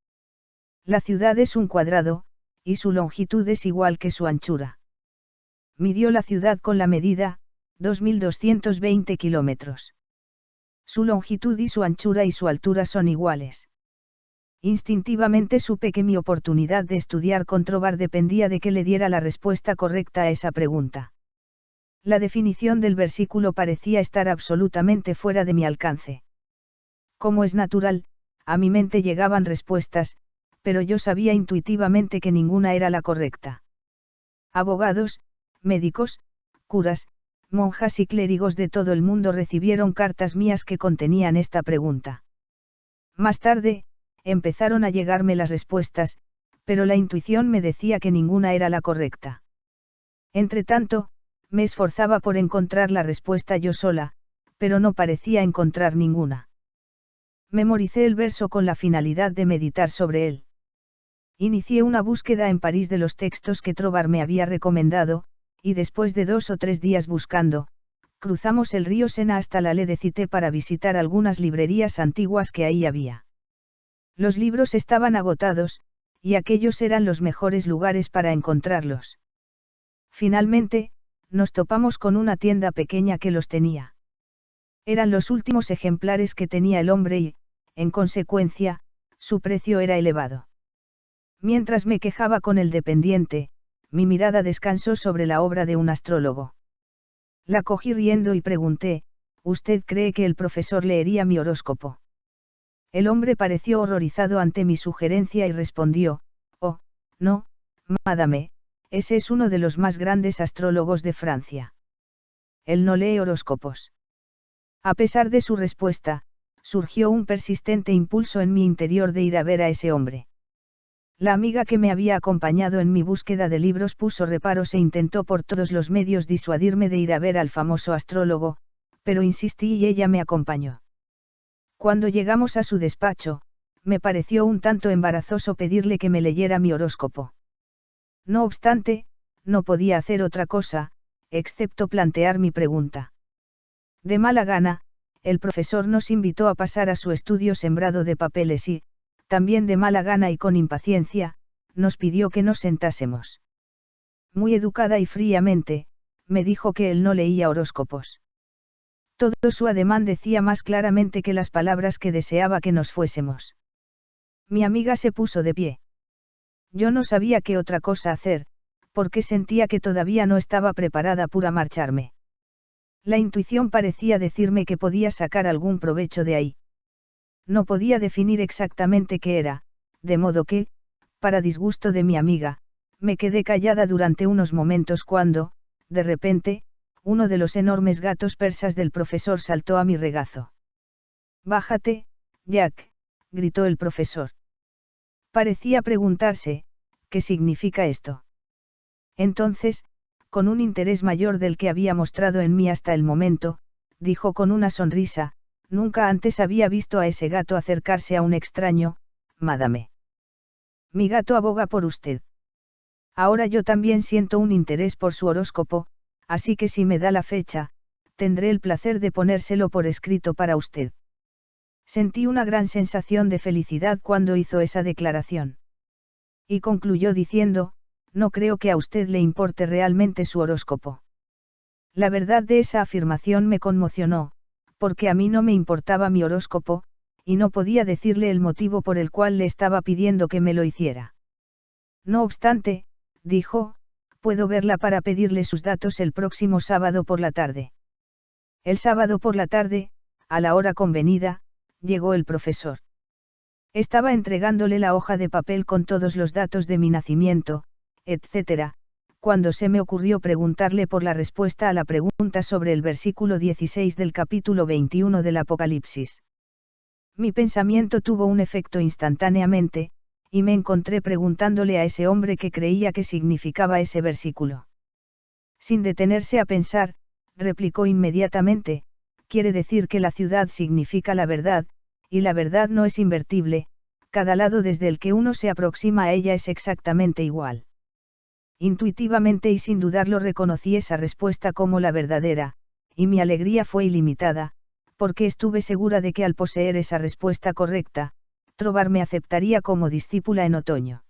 La ciudad es un cuadrado, y su longitud es igual que su anchura. Midió la ciudad con la medida, 2.220 kilómetros. Su longitud y su anchura y su altura son iguales. Instintivamente supe que mi oportunidad de estudiar con Trobar dependía de que le diera la respuesta correcta a esa pregunta. La definición del versículo parecía estar absolutamente fuera de mi alcance. Como es natural, a mi mente llegaban respuestas, pero yo sabía intuitivamente que ninguna era la correcta. Abogados, médicos, curas, monjas y clérigos de todo el mundo recibieron cartas mías que contenían esta pregunta. Más tarde, empezaron a llegarme las respuestas, pero la intuición me decía que ninguna era la correcta. Entretanto, me esforzaba por encontrar la respuesta yo sola, pero no parecía encontrar ninguna. Memoricé el verso con la finalidad de meditar sobre él. Inicié una búsqueda en París de los textos que Trobar me había recomendado, y después de 2 o 3 días buscando, Cruzamos el río Sena hasta la Le de Cité para visitar algunas librerías antiguas que ahí había. Los libros estaban agotados, y aquellos eran los mejores lugares para encontrarlos. Finalmente, nos topamos con una tienda pequeña que los tenía. Eran los últimos ejemplares que tenía el hombre y, en consecuencia, su precio era elevado. Mientras me quejaba con el dependiente, mi mirada descansó sobre la obra de un astrólogo. La cogí riendo y pregunté, ¿usted cree que el profesor leería mi horóscopo? El hombre pareció horrorizado ante mi sugerencia y respondió, oh, no, madame, ese es uno de los más grandes astrólogos de Francia. Él no lee horóscopos. A pesar de su respuesta, surgió un persistente impulso en mi interior de ir a ver a ese hombre. La amiga que me había acompañado en mi búsqueda de libros puso reparos e intentó por todos los medios disuadirme de ir a ver al famoso astrólogo, pero insistí y ella me acompañó. Cuando llegamos a su despacho, me pareció un tanto embarazoso pedirle que me leyera mi horóscopo. No obstante, no podía hacer otra cosa, excepto plantear mi pregunta. De mala gana, el profesor nos invitó a pasar a su estudio sembrado de papeles y, también de mala gana y con impaciencia, nos pidió que nos sentásemos. Muy educada y fríamente, me dijo que él no leía horóscopos. Todo su ademán decía más claramente que las palabras que deseaba que nos fuésemos. Mi amiga se puso de pie. Yo no sabía qué otra cosa hacer, porque sentía que todavía no estaba preparada para marcharme. La intuición parecía decirme que podía sacar algún provecho de ahí. No podía definir exactamente qué era, de modo que, para disgusto de mi amiga, me quedé callada durante unos momentos cuando, de repente, uno de los enormes gatos persas del profesor saltó a mi regazo. «Bájate, Jack», gritó el profesor. Parecía preguntarse, ¿qué significa esto? Entonces, con un interés mayor del que había mostrado en mí hasta el momento, dijo con una sonrisa, «Nunca antes había visto a ese gato acercarse a un extraño, madame. Mi gato aboga por usted. Ahora yo también siento un interés por su horóscopo, así que si me da la fecha, tendré el placer de ponérselo por escrito para usted». Sentí una gran sensación de felicidad cuando hizo esa declaración. Y concluyó diciendo, «No creo que a usted le importe realmente su horóscopo». La verdad de esa afirmación me conmocionó, porque a mí no me importaba mi horóscopo, y no podía decirle el motivo por el cual le estaba pidiendo que me lo hiciera. No obstante, dijo, puedo verla para pedirle sus datos el próximo sábado por la tarde. El sábado por la tarde, a la hora convenida, llegó el profesor. Estaba entregándole la hoja de papel con todos los datos de mi nacimiento, etc., cuando se me ocurrió preguntarle por la respuesta a la pregunta sobre el versículo 16 del capítulo 21 del Apocalipsis. Mi pensamiento tuvo un efecto instantáneamente, y me encontré preguntándole a ese hombre qué creía que significaba ese versículo. Sin detenerse a pensar, replicó inmediatamente, quiere decir que la ciudad significa la verdad, y la verdad no es invertible, cada lado desde el que uno se aproxima a ella es exactamente igual. Intuitivamente y sin dudarlo reconocí esa respuesta como la verdadera, y mi alegría fue ilimitada, porque estuve segura de que al poseer esa respuesta correcta, Trovar me aceptaría como discípula en otoño.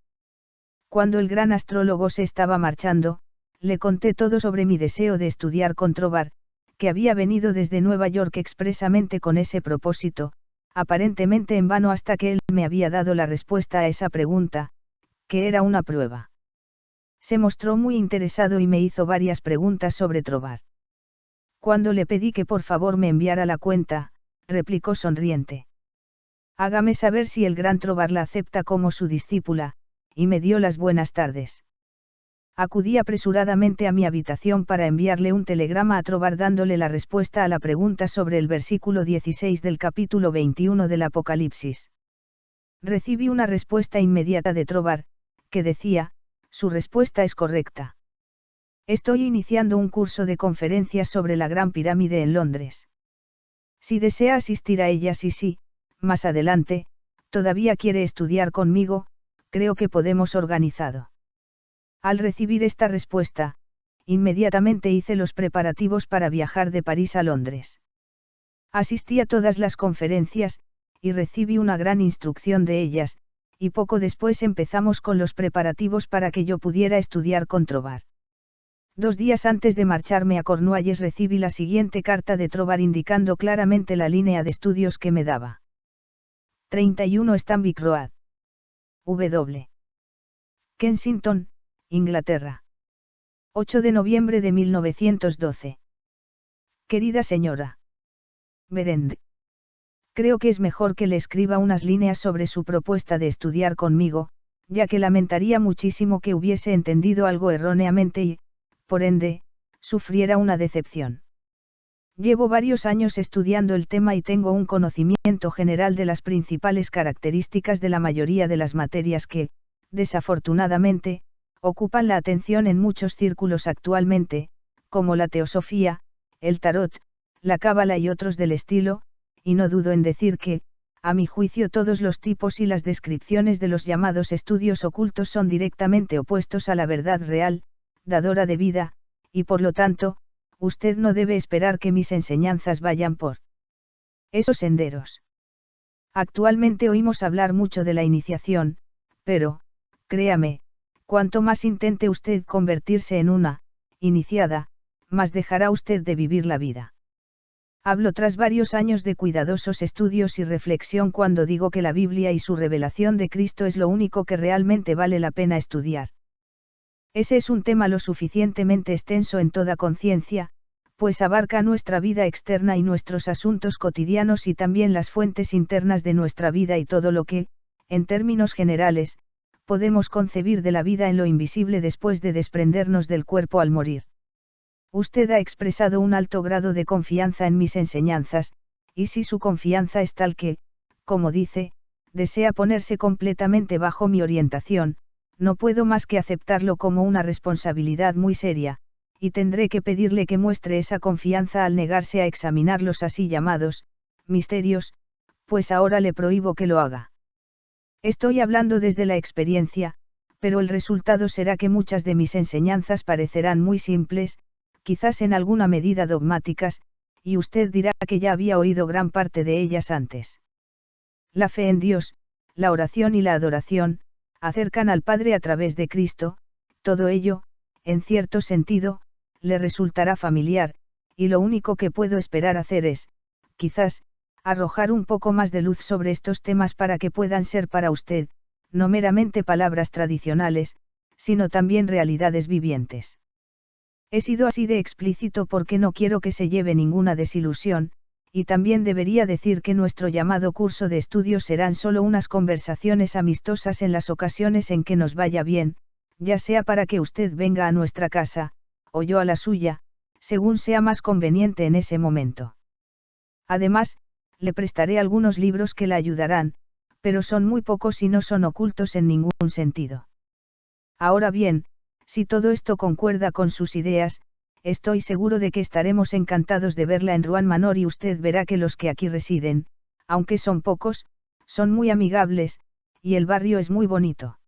Cuando el gran astrólogo se estaba marchando, le conté todo sobre mi deseo de estudiar con Trovar, que había venido desde Nueva York expresamente con ese propósito, aparentemente en vano hasta que él me había dado la respuesta a esa pregunta, que era una prueba. Se mostró muy interesado y me hizo varias preguntas sobre Trovar. Cuando le pedí que por favor me enviara la cuenta, replicó sonriente. Hágame saber si el gran Trovar la acepta como su discípula, y me dio las buenas tardes. Acudí apresuradamente a mi habitación para enviarle un telegrama a Trovar dándole la respuesta a la pregunta sobre el versículo 16 del capítulo 21 del Apocalipsis. Recibí una respuesta inmediata de Trovar, que decía, su respuesta es correcta. Estoy iniciando un curso de conferencias sobre la Gran Pirámide en Londres. Si desea asistir a ellas y si, más adelante, todavía quiere estudiar conmigo, creo que podemos organizado. Al recibir esta respuesta, inmediatamente hice los preparativos para viajar de París a Londres. Asistí a todas las conferencias, y recibí una gran instrucción de ellas, y poco después empezamos con los preparativos para que yo pudiera estudiar con Trobar. 2 días antes de marcharme a Cornualles recibí la siguiente carta de Trobar indicando claramente la línea de estudios que me daba. 31 Stanbic Road. W. Kensington, Inglaterra. 8 de noviembre de 1912. Querida señora Berend. Creo que es mejor que le escriba unas líneas sobre su propuesta de estudiar conmigo, ya que lamentaría muchísimo que hubiese entendido algo erróneamente y, por ende, sufriera una decepción. Llevo varios años estudiando el tema y tengo un conocimiento general de las principales características de la mayoría de las materias que, desafortunadamente, ocupan la atención en muchos círculos actualmente, como la teosofía, el tarot, la cábala y otros del estilo, y no dudo en decir que, a mi juicio, todos los tipos y las descripciones de los llamados estudios ocultos son directamente opuestos a la verdad real, dadora de vida, y por lo tanto, usted no debe esperar que mis enseñanzas vayan por esos senderos. Actualmente oímos hablar mucho de la iniciación, pero, créame, cuanto más intente usted convertirse en una iniciada, más dejará usted de vivir la vida. Hablo tras varios años de cuidadosos estudios y reflexión cuando digo que la Biblia y su revelación de Cristo es lo único que realmente vale la pena estudiar. Ese es un tema lo suficientemente extenso en toda conciencia, pues abarca nuestra vida externa y nuestros asuntos cotidianos y también las fuentes internas de nuestra vida y todo lo que, en términos generales, podemos concebir de la vida en lo invisible después de desprendernos del cuerpo al morir. Usted ha expresado un alto grado de confianza en mis enseñanzas, y si su confianza es tal que, como dice, desea ponerse completamente bajo mi orientación, no puedo más que aceptarlo como una responsabilidad muy seria, y tendré que pedirle que muestre esa confianza al negarse a examinar los así llamados misterios, pues ahora le prohíbo que lo haga. Estoy hablando desde la experiencia, pero el resultado será que muchas de mis enseñanzas parecerán muy simples, quizás en alguna medida dogmáticas, y usted dirá que ya había oído gran parte de ellas antes. La fe en Dios, la oración y la adoración, acercan al Padre a través de Cristo, todo ello, en cierto sentido, le resultará familiar, y lo único que puedo esperar hacer es, quizás, arrojar un poco más de luz sobre estos temas para que puedan ser para usted, no meramente palabras tradicionales, sino también realidades vivientes. He sido así de explícito porque no quiero que se lleve ninguna desilusión, y también debería decir que nuestro llamado curso de estudios serán solo unas conversaciones amistosas en las ocasiones en que nos vaya bien, ya sea para que usted venga a nuestra casa, o yo a la suya, según sea más conveniente en ese momento. Además, le prestaré algunos libros que le ayudarán, pero son muy pocos y no son ocultos en ningún sentido. Ahora bien, si todo esto concuerda con sus ideas, estoy seguro de que estaremos encantados de verla en Ruan Manor y usted verá que los que aquí residen, aunque son pocos, son muy amigables, y el barrio es muy bonito.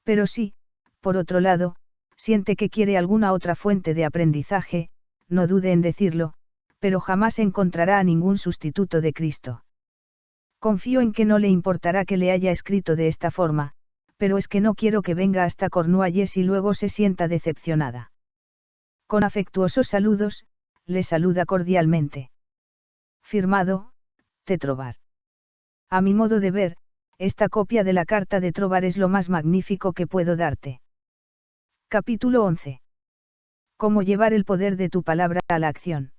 Pero si, por otro lado, siente que quiere alguna otra fuente de aprendizaje, no dude en decirlo, pero jamás encontrará a ningún sustituto de Cristo. Confío en que no le importará que le haya escrito de esta forma, pero es que no quiero que venga hasta Cornualles y luego se sienta decepcionada. Con afectuosos saludos, le saluda cordialmente. Firmado, T. Trobar. A mi modo de ver, esta copia de la carta de Trobar es lo más magnífico que puedo darte. Capítulo 11. Cómo llevar el poder de tu palabra a la acción.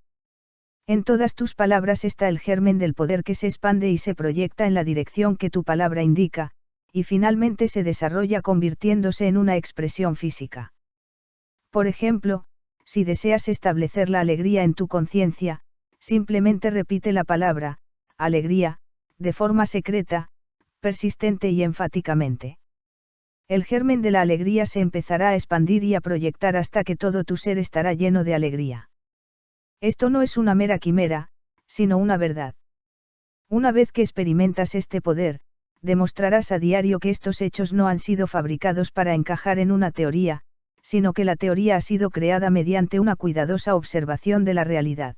En todas tus palabras está el germen del poder que se expande y se proyecta en la dirección que tu palabra indica, y finalmente se desarrolla convirtiéndose en una expresión física. Por ejemplo, si deseas establecer la alegría en tu conciencia, simplemente repite la palabra, alegría, de forma secreta, persistente y enfáticamente. El germen de la alegría se empezará a expandir y a proyectar hasta que todo tu ser estará lleno de alegría. Esto no es una mera quimera, sino una verdad. Una vez que experimentas este poder, demostrarás a diario que estos hechos no han sido fabricados para encajar en una teoría, sino que la teoría ha sido creada mediante una cuidadosa observación de la realidad.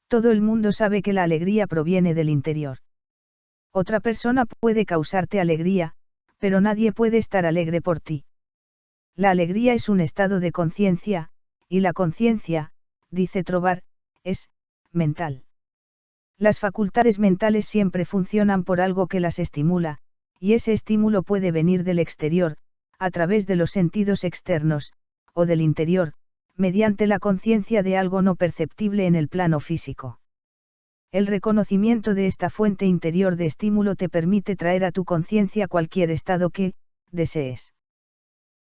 Todo el mundo sabe que la alegría proviene del interior. Otra persona puede causarte alegría, pero nadie puede estar alegre por ti. La alegría es un estado de conciencia, y la conciencia, dice Trovar, es mental. Las facultades mentales siempre funcionan por algo que las estimula, y ese estímulo puede venir del exterior, a través de los sentidos externos, o del interior, mediante la conciencia de algo no perceptible en el plano físico. El reconocimiento de esta fuente interior de estímulo te permite traer a tu conciencia cualquier estado que desees.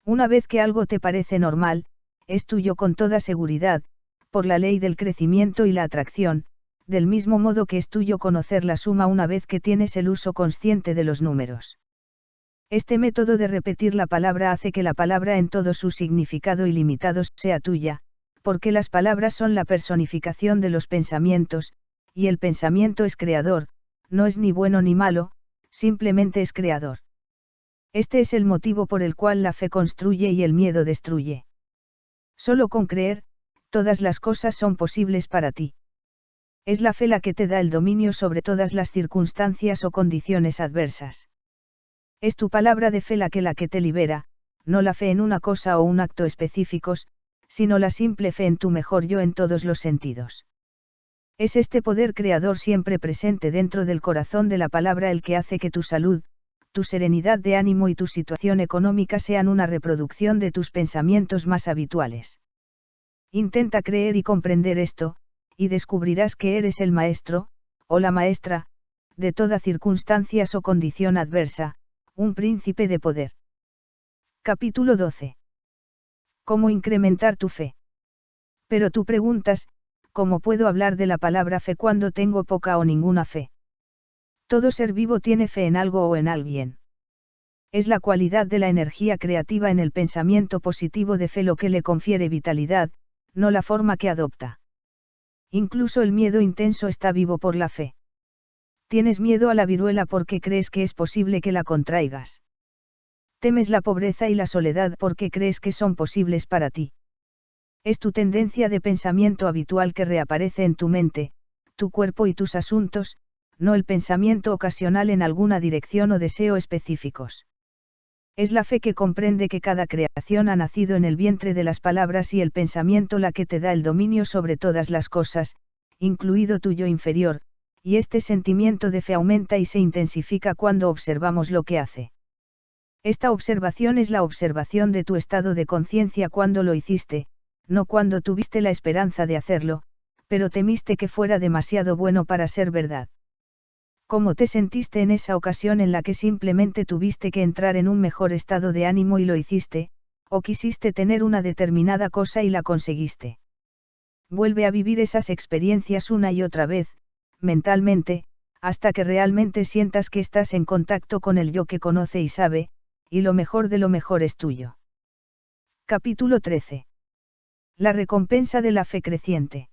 Una vez que algo te parece normal, es tuyo con toda seguridad, por la ley del crecimiento y la atracción, del mismo modo que es tuyo conocer la suma una vez que tienes el uso consciente de los números. Este método de repetir la palabra hace que la palabra en todo su significado ilimitado sea tuya, porque las palabras son la personificación de los pensamientos, y el pensamiento es creador, no es ni bueno ni malo, simplemente es creador. Este es el motivo por el cual la fe construye y el miedo destruye. Solo con creer, todas las cosas son posibles para ti. Es la fe la que te da el dominio sobre todas las circunstancias o condiciones adversas. Es tu palabra de fe la que te libera, no la fe en una cosa o un acto específicos, sino la simple fe en tu mejor yo en todos los sentidos. Es este poder creador siempre presente dentro del corazón de la palabra el que hace que tu salud, tu serenidad de ánimo y tu situación económica sean una reproducción de tus pensamientos más habituales. Intenta creer y comprender esto, y descubrirás que eres el maestro, o la maestra, de toda circunstancias o condición adversa, un príncipe de poder. Capítulo 12. ¿Cómo incrementar tu fe? Pero tú preguntas, ¿cómo puedo hablar de la palabra fe cuando tengo poca o ninguna fe? Todo ser vivo tiene fe en algo o en alguien. Es la cualidad de la energía creativa en el pensamiento positivo de fe lo que le confiere vitalidad, no la forma que adopta. Incluso el miedo intenso está vivo por la fe. Tienes miedo a la viruela porque crees que es posible que la contraigas. Temes la pobreza y la soledad porque crees que son posibles para ti. Es tu tendencia de pensamiento habitual que reaparece en tu mente, tu cuerpo y tus asuntos, no el pensamiento ocasional en alguna dirección o deseo específicos. Es la fe que comprende que cada creación ha nacido en el vientre de las palabras y el pensamiento la que te da el dominio sobre todas las cosas, incluido tu yo inferior, y este sentimiento de fe aumenta y se intensifica cuando observamos lo que hace. Esta observación es la observación de tu estado de conciencia cuando lo hiciste, no cuando tuviste la esperanza de hacerlo, pero temiste que fuera demasiado bueno para ser verdad. ¿Cómo te sentiste en esa ocasión en la que simplemente tuviste que entrar en un mejor estado de ánimo y lo hiciste, o quisiste tener una determinada cosa y la conseguiste? Vuelve a vivir esas experiencias una y otra vez, mentalmente, hasta que realmente sientas que estás en contacto con el yo que conoce y sabe, y lo mejor de lo mejor es tuyo. Capítulo 13. La recompensa de la fe creciente.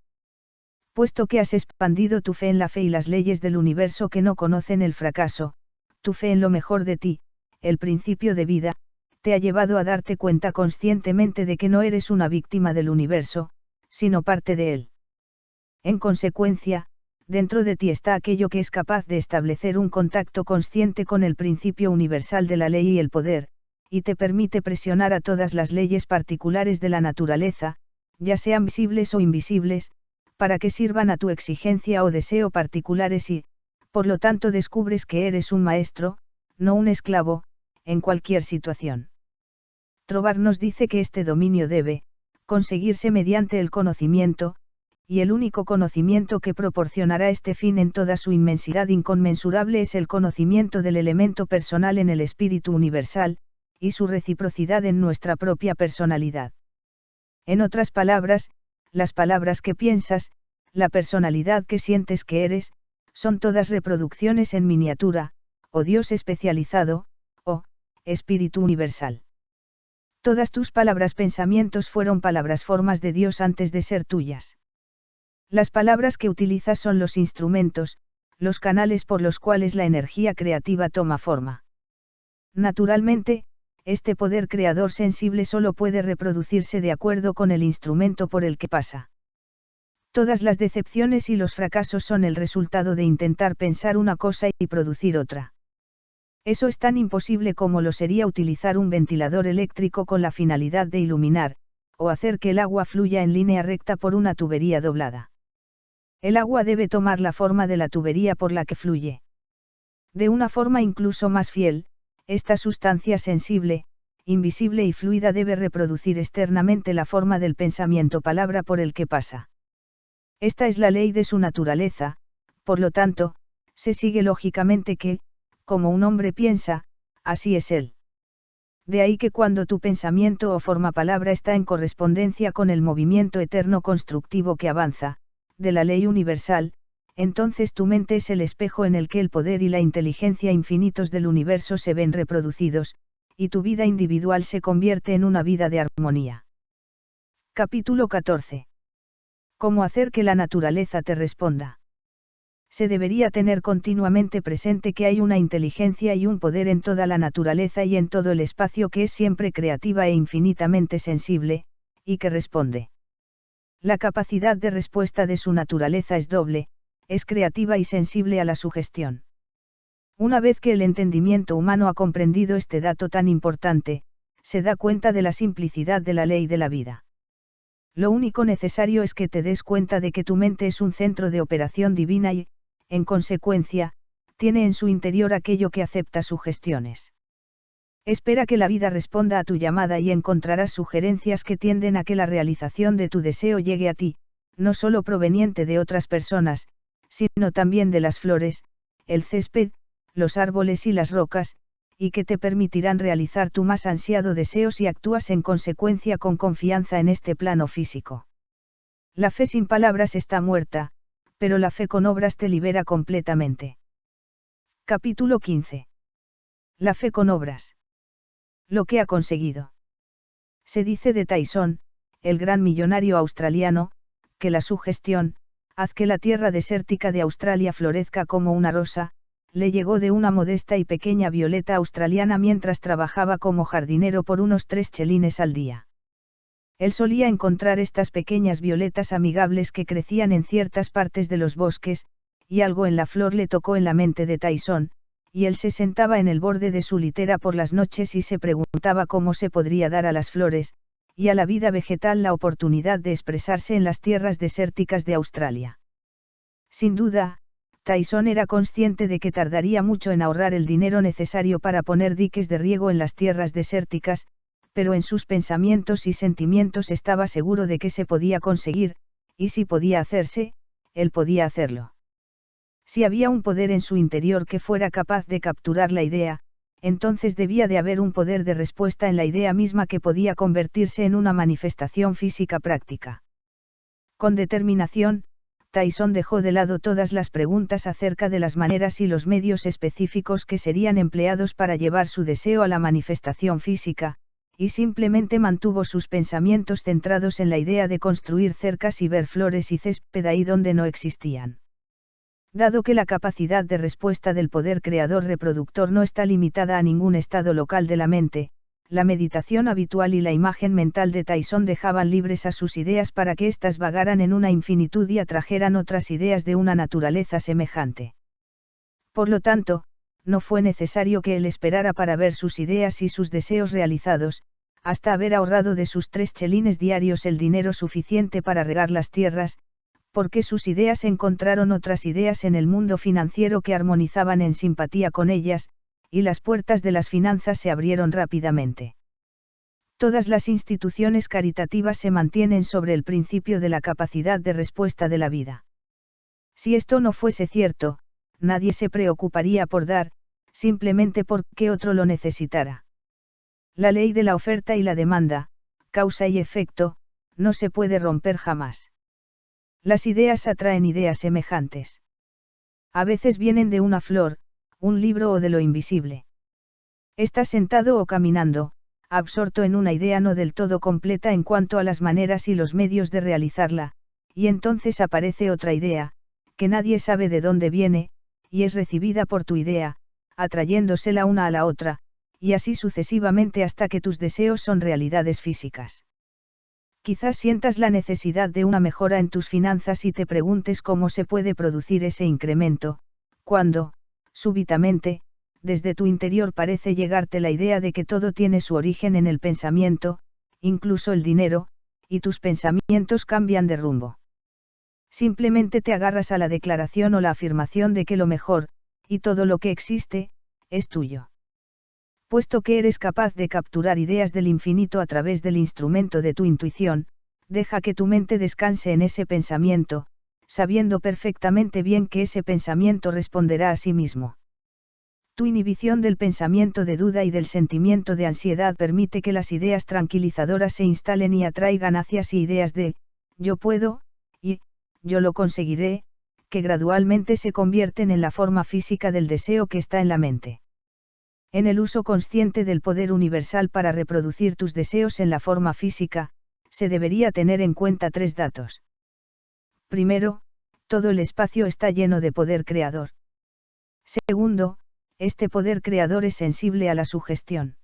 Puesto que has expandido tu fe en la fe y las leyes del universo que no conocen el fracaso, tu fe en lo mejor de ti, el principio de vida, te ha llevado a darte cuenta conscientemente de que no eres una víctima del universo, sino parte de él. En consecuencia, dentro de ti está aquello que es capaz de establecer un contacto consciente con el principio universal de la ley y el poder, y te permite presionar a todas las leyes particulares de la naturaleza, ya sean visibles o invisibles, para que sirvan a tu exigencia o deseo particulares y, por lo tanto descubres que eres un maestro, no un esclavo, en cualquier situación. Trovar nos dice que este dominio debe conseguirse mediante el conocimiento, y el único conocimiento que proporcionará este fin en toda su inmensidad inconmensurable es el conocimiento del elemento personal en el espíritu universal, y su reciprocidad en nuestra propia personalidad. En otras palabras, las palabras que piensas, la personalidad que sientes que eres, son todas reproducciones en miniatura, o Dios especializado, o espíritu universal. Todas tus palabras pensamientos fueron palabras formas de Dios antes de ser tuyas. Las palabras que utilizas son los instrumentos, los canales por los cuales la energía creativa toma forma. Naturalmente, este poder creador sensible solo puede reproducirse de acuerdo con el instrumento por el que pasa. Todas las decepciones y los fracasos son el resultado de intentar pensar una cosa y producir otra. Eso es tan imposible como lo sería utilizar un ventilador eléctrico con la finalidad de iluminar, o hacer que el agua fluya en línea recta por una tubería doblada. El agua debe tomar la forma de la tubería por la que fluye. De una forma incluso más fiel, esta sustancia sensible, invisible y fluida debe reproducir externamente la forma del pensamiento-palabra por el que pasa. Esta es la ley de su naturaleza, por lo tanto, se sigue lógicamente que, como un hombre piensa, así es él. De ahí que cuando tu pensamiento o forma palabra está en correspondencia con el movimiento eterno constructivo que avanza, de la ley universal, entonces tu mente es el espejo en el que el poder y la inteligencia infinitos del universo se ven reproducidos, y tu vida individual se convierte en una vida de armonía. Capítulo 14. ¿Cómo hacer que la naturaleza te responda? Se debería tener continuamente presente que hay una inteligencia y un poder en toda la naturaleza y en todo el espacio que es siempre creativa e infinitamente sensible, y que responde. La capacidad de respuesta de su naturaleza es doble, es creativa y sensible a la sugestión. Una vez que el entendimiento humano ha comprendido este dato tan importante, se da cuenta de la simplicidad de la ley de la vida. Lo único necesario es que te des cuenta de que tu mente es un centro de operación divina y, en consecuencia, tiene en su interior aquello que acepta sugestiones. Espera que la vida responda a tu llamada y encontrarás sugerencias que tienden a que la realización de tu deseo llegue a ti, no solo proveniente de otras personas, sino también de las flores, el césped, los árboles y las rocas, y que te permitirán realizar tu más ansiado deseo si actúas en consecuencia con confianza en este plano físico. La fe sin palabras está muerta, pero la fe con obras te libera completamente. Capítulo 15. La fe con obras. Lo que ha conseguido. Se dice de Tyson, el gran millonario australiano, que la sugestión, haz que la tierra desértica de Australia florezca como una rosa, le llegó de una modesta y pequeña violeta australiana mientras trabajaba como jardinero por unos 3 chelines al día. Él solía encontrar estas pequeñas violetas amigables que crecían en ciertas partes de los bosques, y algo en la flor le tocó en la mente de Tyson, y él se sentaba en el borde de su litera por las noches y se preguntaba cómo se podría dar a las flores, y a la vida vegetal la oportunidad de expresarse en las tierras desérticas de Australia. Sin duda, Tyson era consciente de que tardaría mucho en ahorrar el dinero necesario para poner diques de riego en las tierras desérticas, pero en sus pensamientos y sentimientos estaba seguro de que se podía conseguir, y si podía hacerse, él podía hacerlo. Si había un poder en su interior que fuera capaz de capturar la idea, entonces debía de haber un poder de respuesta en la idea misma que podía convertirse en una manifestación física práctica. Con determinación, Tyson dejó de lado todas las preguntas acerca de las maneras y los medios específicos que serían empleados para llevar su deseo a la manifestación física, y simplemente mantuvo sus pensamientos centrados en la idea de construir cercas y ver flores y césped ahí donde no existían. Dado que la capacidad de respuesta del poder creador reproductor no está limitada a ningún estado local de la mente, la meditación habitual y la imagen mental de Tyson dejaban libres a sus ideas para que éstas vagaran en una infinitud y atrajeran otras ideas de una naturaleza semejante. Por lo tanto, no fue necesario que él esperara para ver sus ideas y sus deseos realizados, hasta haber ahorrado de sus 3 chelines diarios el dinero suficiente para regar las tierras, porque sus ideas encontraron otras ideas en el mundo financiero que armonizaban en simpatía con ellas, y las puertas de las finanzas se abrieron rápidamente. Todas las instituciones caritativas se mantienen sobre el principio de la capacidad de respuesta de la vida. Si esto no fuese cierto, nadie se preocuparía por dar, simplemente porque otro lo necesitara. La ley de la oferta y la demanda, causa y efecto, no se puede romper jamás. Las ideas atraen ideas semejantes. A veces vienen de una flor, un libro o de lo invisible. Estás sentado o caminando, absorto en una idea no del todo completa en cuanto a las maneras y los medios de realizarla, y entonces aparece otra idea, que nadie sabe de dónde viene, y es recibida por tu idea, atrayéndosela una a la otra, y así sucesivamente hasta que tus deseos son realidades físicas. Quizás sientas la necesidad de una mejora en tus finanzas y te preguntes cómo se puede producir ese incremento, cuando, súbitamente, desde tu interior parece llegarte la idea de que todo tiene su origen en el pensamiento, incluso el dinero, y tus pensamientos cambian de rumbo. Simplemente te agarras a la declaración o la afirmación de que lo mejor, y todo lo que existe, es tuyo. Puesto que eres capaz de capturar ideas del infinito a través del instrumento de tu intuición, deja que tu mente descanse en ese pensamiento, sabiendo perfectamente bien que ese pensamiento responderá a sí mismo. Tu inhibición del pensamiento de duda y del sentimiento de ansiedad permite que las ideas tranquilizadoras se instalen y atraigan hacia sí ideas de, yo puedo, y, yo lo conseguiré, que gradualmente se convierten en la forma física del deseo que está en la mente. En el uso consciente del poder universal para reproducir tus deseos en la forma física, se debería tener en cuenta 3 datos. Primero, todo el espacio está lleno de poder creador. Segundo, este poder creador es sensible a la sugestión.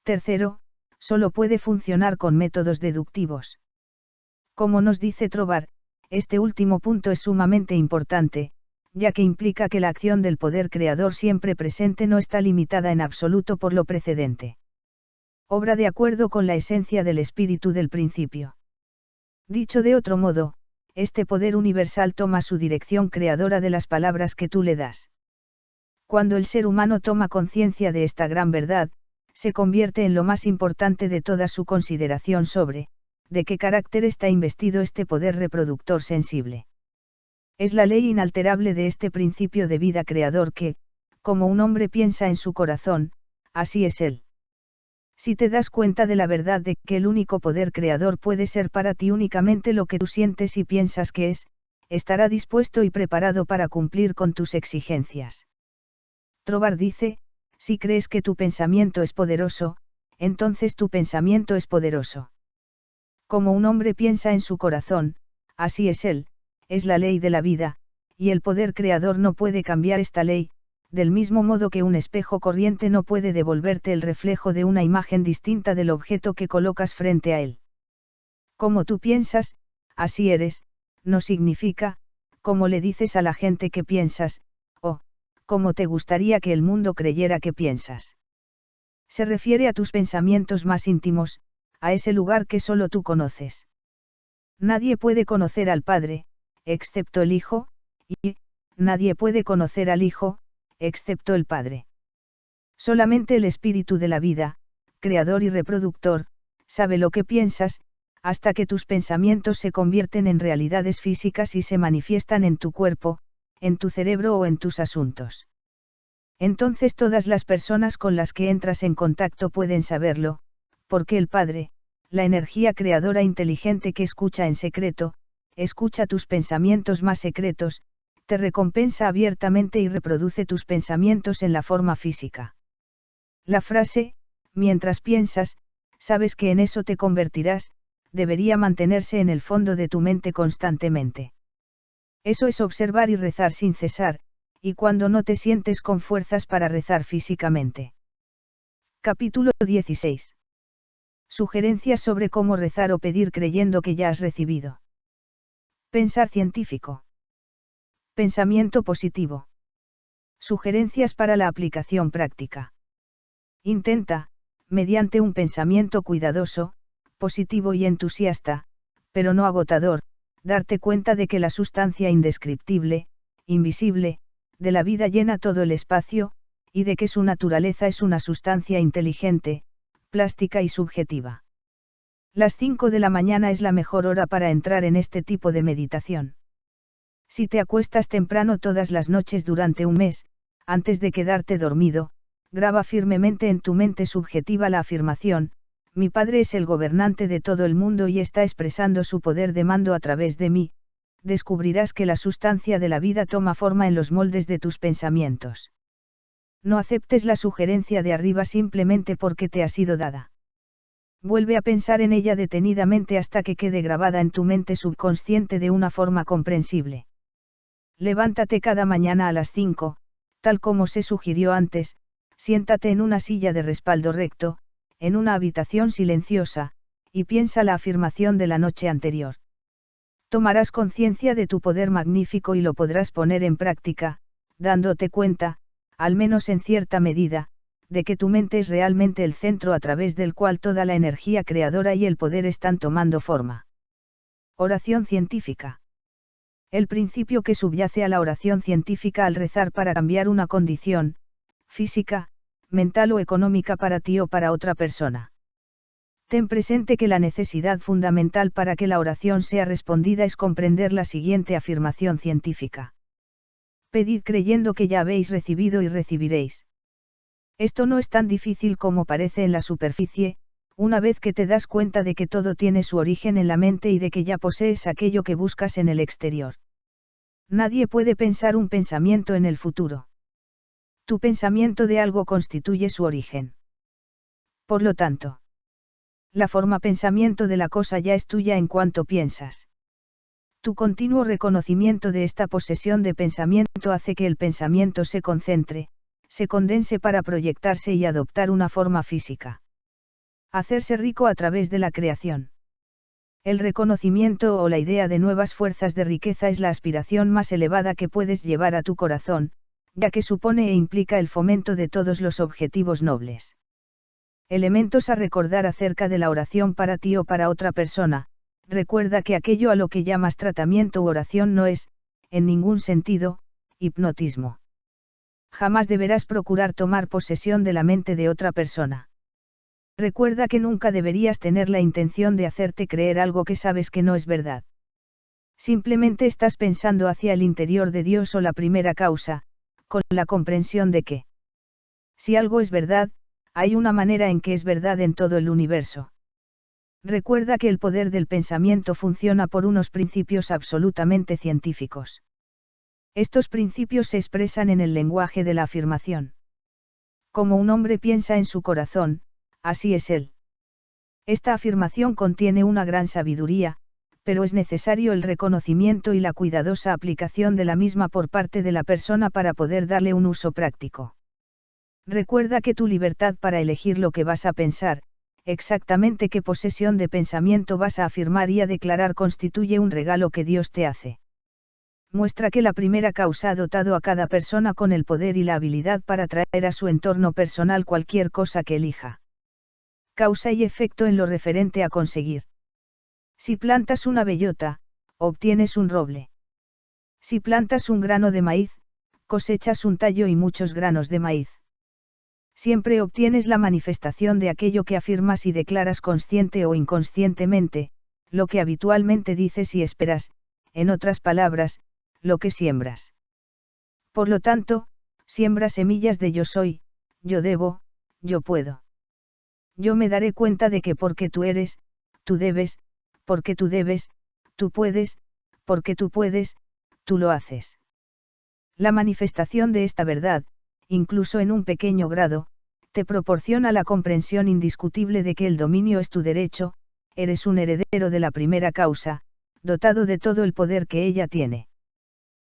Tercero, solo puede funcionar con métodos deductivos. Como nos dice Trovar, este último punto es sumamente importante, ya que implica que la acción del poder creador siempre presente no está limitada en absoluto por lo precedente. Obra de acuerdo con la esencia del espíritu del principio. Dicho de otro modo, este poder universal toma su dirección creadora de las palabras que tú le das. Cuando el ser humano toma conciencia de esta gran verdad, se convierte en lo más importante de toda su consideración sobre, de qué carácter está investido este poder reproductor sensible. Es la ley inalterable de este principio de vida creador que, como un hombre piensa en su corazón, así es él. Si te das cuenta de la verdad de que el único poder creador puede ser para ti únicamente lo que tú sientes y piensas que es, estará dispuesto y preparado para cumplir con tus exigencias. Trovar dice, si crees que tu pensamiento es poderoso, entonces tu pensamiento es poderoso. Como un hombre piensa en su corazón, así es él, es la ley de la vida, y el poder creador no puede cambiar esta ley, del mismo modo que un espejo corriente no puede devolverte el reflejo de una imagen distinta del objeto que colocas frente a él. Como tú piensas, así eres, no significa, como le dices a la gente que piensas, o, como te gustaría que el mundo creyera que piensas. Se refiere a tus pensamientos más íntimos, a ese lugar que solo tú conoces. Nadie puede conocer al Padre, excepto el Hijo, y, nadie puede conocer al Hijo, excepto el Padre. Solamente el Espíritu de la vida, creador y reproductor, sabe lo que piensas, hasta que tus pensamientos se convierten en realidades físicas y se manifiestan en tu cuerpo, en tu cerebro o en tus asuntos. Entonces todas las personas con las que entras en contacto pueden saberlo, porque el Padre, la energía creadora inteligente que escucha en secreto, escucha tus pensamientos más secretos, te recompensa abiertamente y reproduce tus pensamientos en la forma física. La frase, mientras piensas, sabes que en eso te convertirás, debería mantenerse en el fondo de tu mente constantemente. Eso es observar y rezar sin cesar, y cuando no te sientes con fuerzas para rezar físicamente. Capítulo 16. Sugerencias sobre cómo rezar o pedir creyendo que ya has recibido. Pensar científico. Pensamiento positivo. Sugerencias para la aplicación práctica. Intenta, mediante un pensamiento cuidadoso, positivo y entusiasta, pero no agotador, darte cuenta de que la sustancia indescriptible, invisible, de la vida llena todo el espacio, y de que su naturaleza es una sustancia inteligente, plástica y subjetiva. Las 5 de la mañana es la mejor hora para entrar en este tipo de meditación. Si te acuestas temprano todas las noches durante un mes, antes de quedarte dormido, graba firmemente en tu mente subjetiva la afirmación, mi Padre es el gobernante de todo el mundo y está expresando su poder de mando a través de mí, descubrirás que la sustancia de la vida toma forma en los moldes de tus pensamientos. No aceptes la sugerencia de arriba simplemente porque te ha sido dada. Vuelve a pensar en ella detenidamente hasta que quede grabada en tu mente subconsciente de una forma comprensible. Levántate cada mañana a las 5, tal como se sugirió antes, Siéntate en una silla de respaldo recto, en una habitación silenciosa, y piensa la afirmación de la noche anterior. Tomarás conciencia de tu poder magnífico y lo podrás poner en práctica, dándote cuenta, al menos en cierta medida, de que tu mente es realmente el centro a través del cual toda la energía creadora y el poder están tomando forma. Oración científica. El principio que subyace a la oración científica al rezar para cambiar una condición, física, mental o económica para ti o para otra persona. Ten presente que la necesidad fundamental para que la oración sea respondida es comprender la siguiente afirmación científica. Pedid creyendo que ya habéis recibido y recibiréis. Esto no es tan difícil como parece en la superficie, una vez que te das cuenta de que todo tiene su origen en la mente y de que ya posees aquello que buscas en el exterior. Nadie puede pensar un pensamiento en el futuro. Tu pensamiento de algo constituye su origen. Por lo tanto, la forma pensamiento de la cosa ya es tuya en cuanto piensas. Tu continuo reconocimiento de esta posesión de pensamiento hace que el pensamiento se concentre, se condense para proyectarse y adoptar una forma física. Hacerse rico a través de la creación. El reconocimiento o la idea de nuevas fuerzas de riqueza es la aspiración más elevada que puedes llevar a tu corazón, ya que supone e implica el fomento de todos los objetivos nobles. Elementos a recordar acerca de la oración para ti o para otra persona. Recuerda que aquello a lo que llamas tratamiento u oración no es, en ningún sentido, hipnotismo. Jamás deberás procurar tomar posesión de la mente de otra persona. Recuerda que nunca deberías tener la intención de hacerte creer algo que sabes que no es verdad. Simplemente estás pensando hacia el interior de Dios o la primera causa, con la comprensión de que, si algo es verdad, hay una manera en que es verdad en todo el universo. Recuerda que el poder del pensamiento funciona por unos principios absolutamente científicos. Estos principios se expresan en el lenguaje de la afirmación. Como un hombre piensa en su corazón, así es él. Esta afirmación contiene una gran sabiduría, pero es necesario el reconocimiento y la cuidadosa aplicación de la misma por parte de la persona para poder darle un uso práctico. Recuerda que tu libertad para elegir lo que vas a pensar, exactamente qué posesión de pensamiento vas a afirmar y a declarar constituye un regalo que Dios te hace. Muestra que la primera causa ha dotado a cada persona con el poder y la habilidad para traer a su entorno personal cualquier cosa que elija. Causa y efecto en lo referente a conseguir. Si plantas una bellota, obtienes un roble. Si plantas un grano de maíz, cosechas un tallo y muchos granos de maíz. Siempre obtienes la manifestación de aquello que afirmas y declaras consciente o inconscientemente, lo que habitualmente dices y esperas, en otras palabras, lo que siembras. Por lo tanto, siembra semillas de yo soy, yo debo, yo puedo. Yo me daré cuenta de que porque tú eres, tú debes, porque tú debes, tú puedes, porque tú puedes, tú lo haces. La manifestación de esta verdad, incluso en un pequeño grado, te proporciona la comprensión indiscutible de que el dominio es tu derecho, eres un heredero de la primera causa, dotado de todo el poder que ella tiene.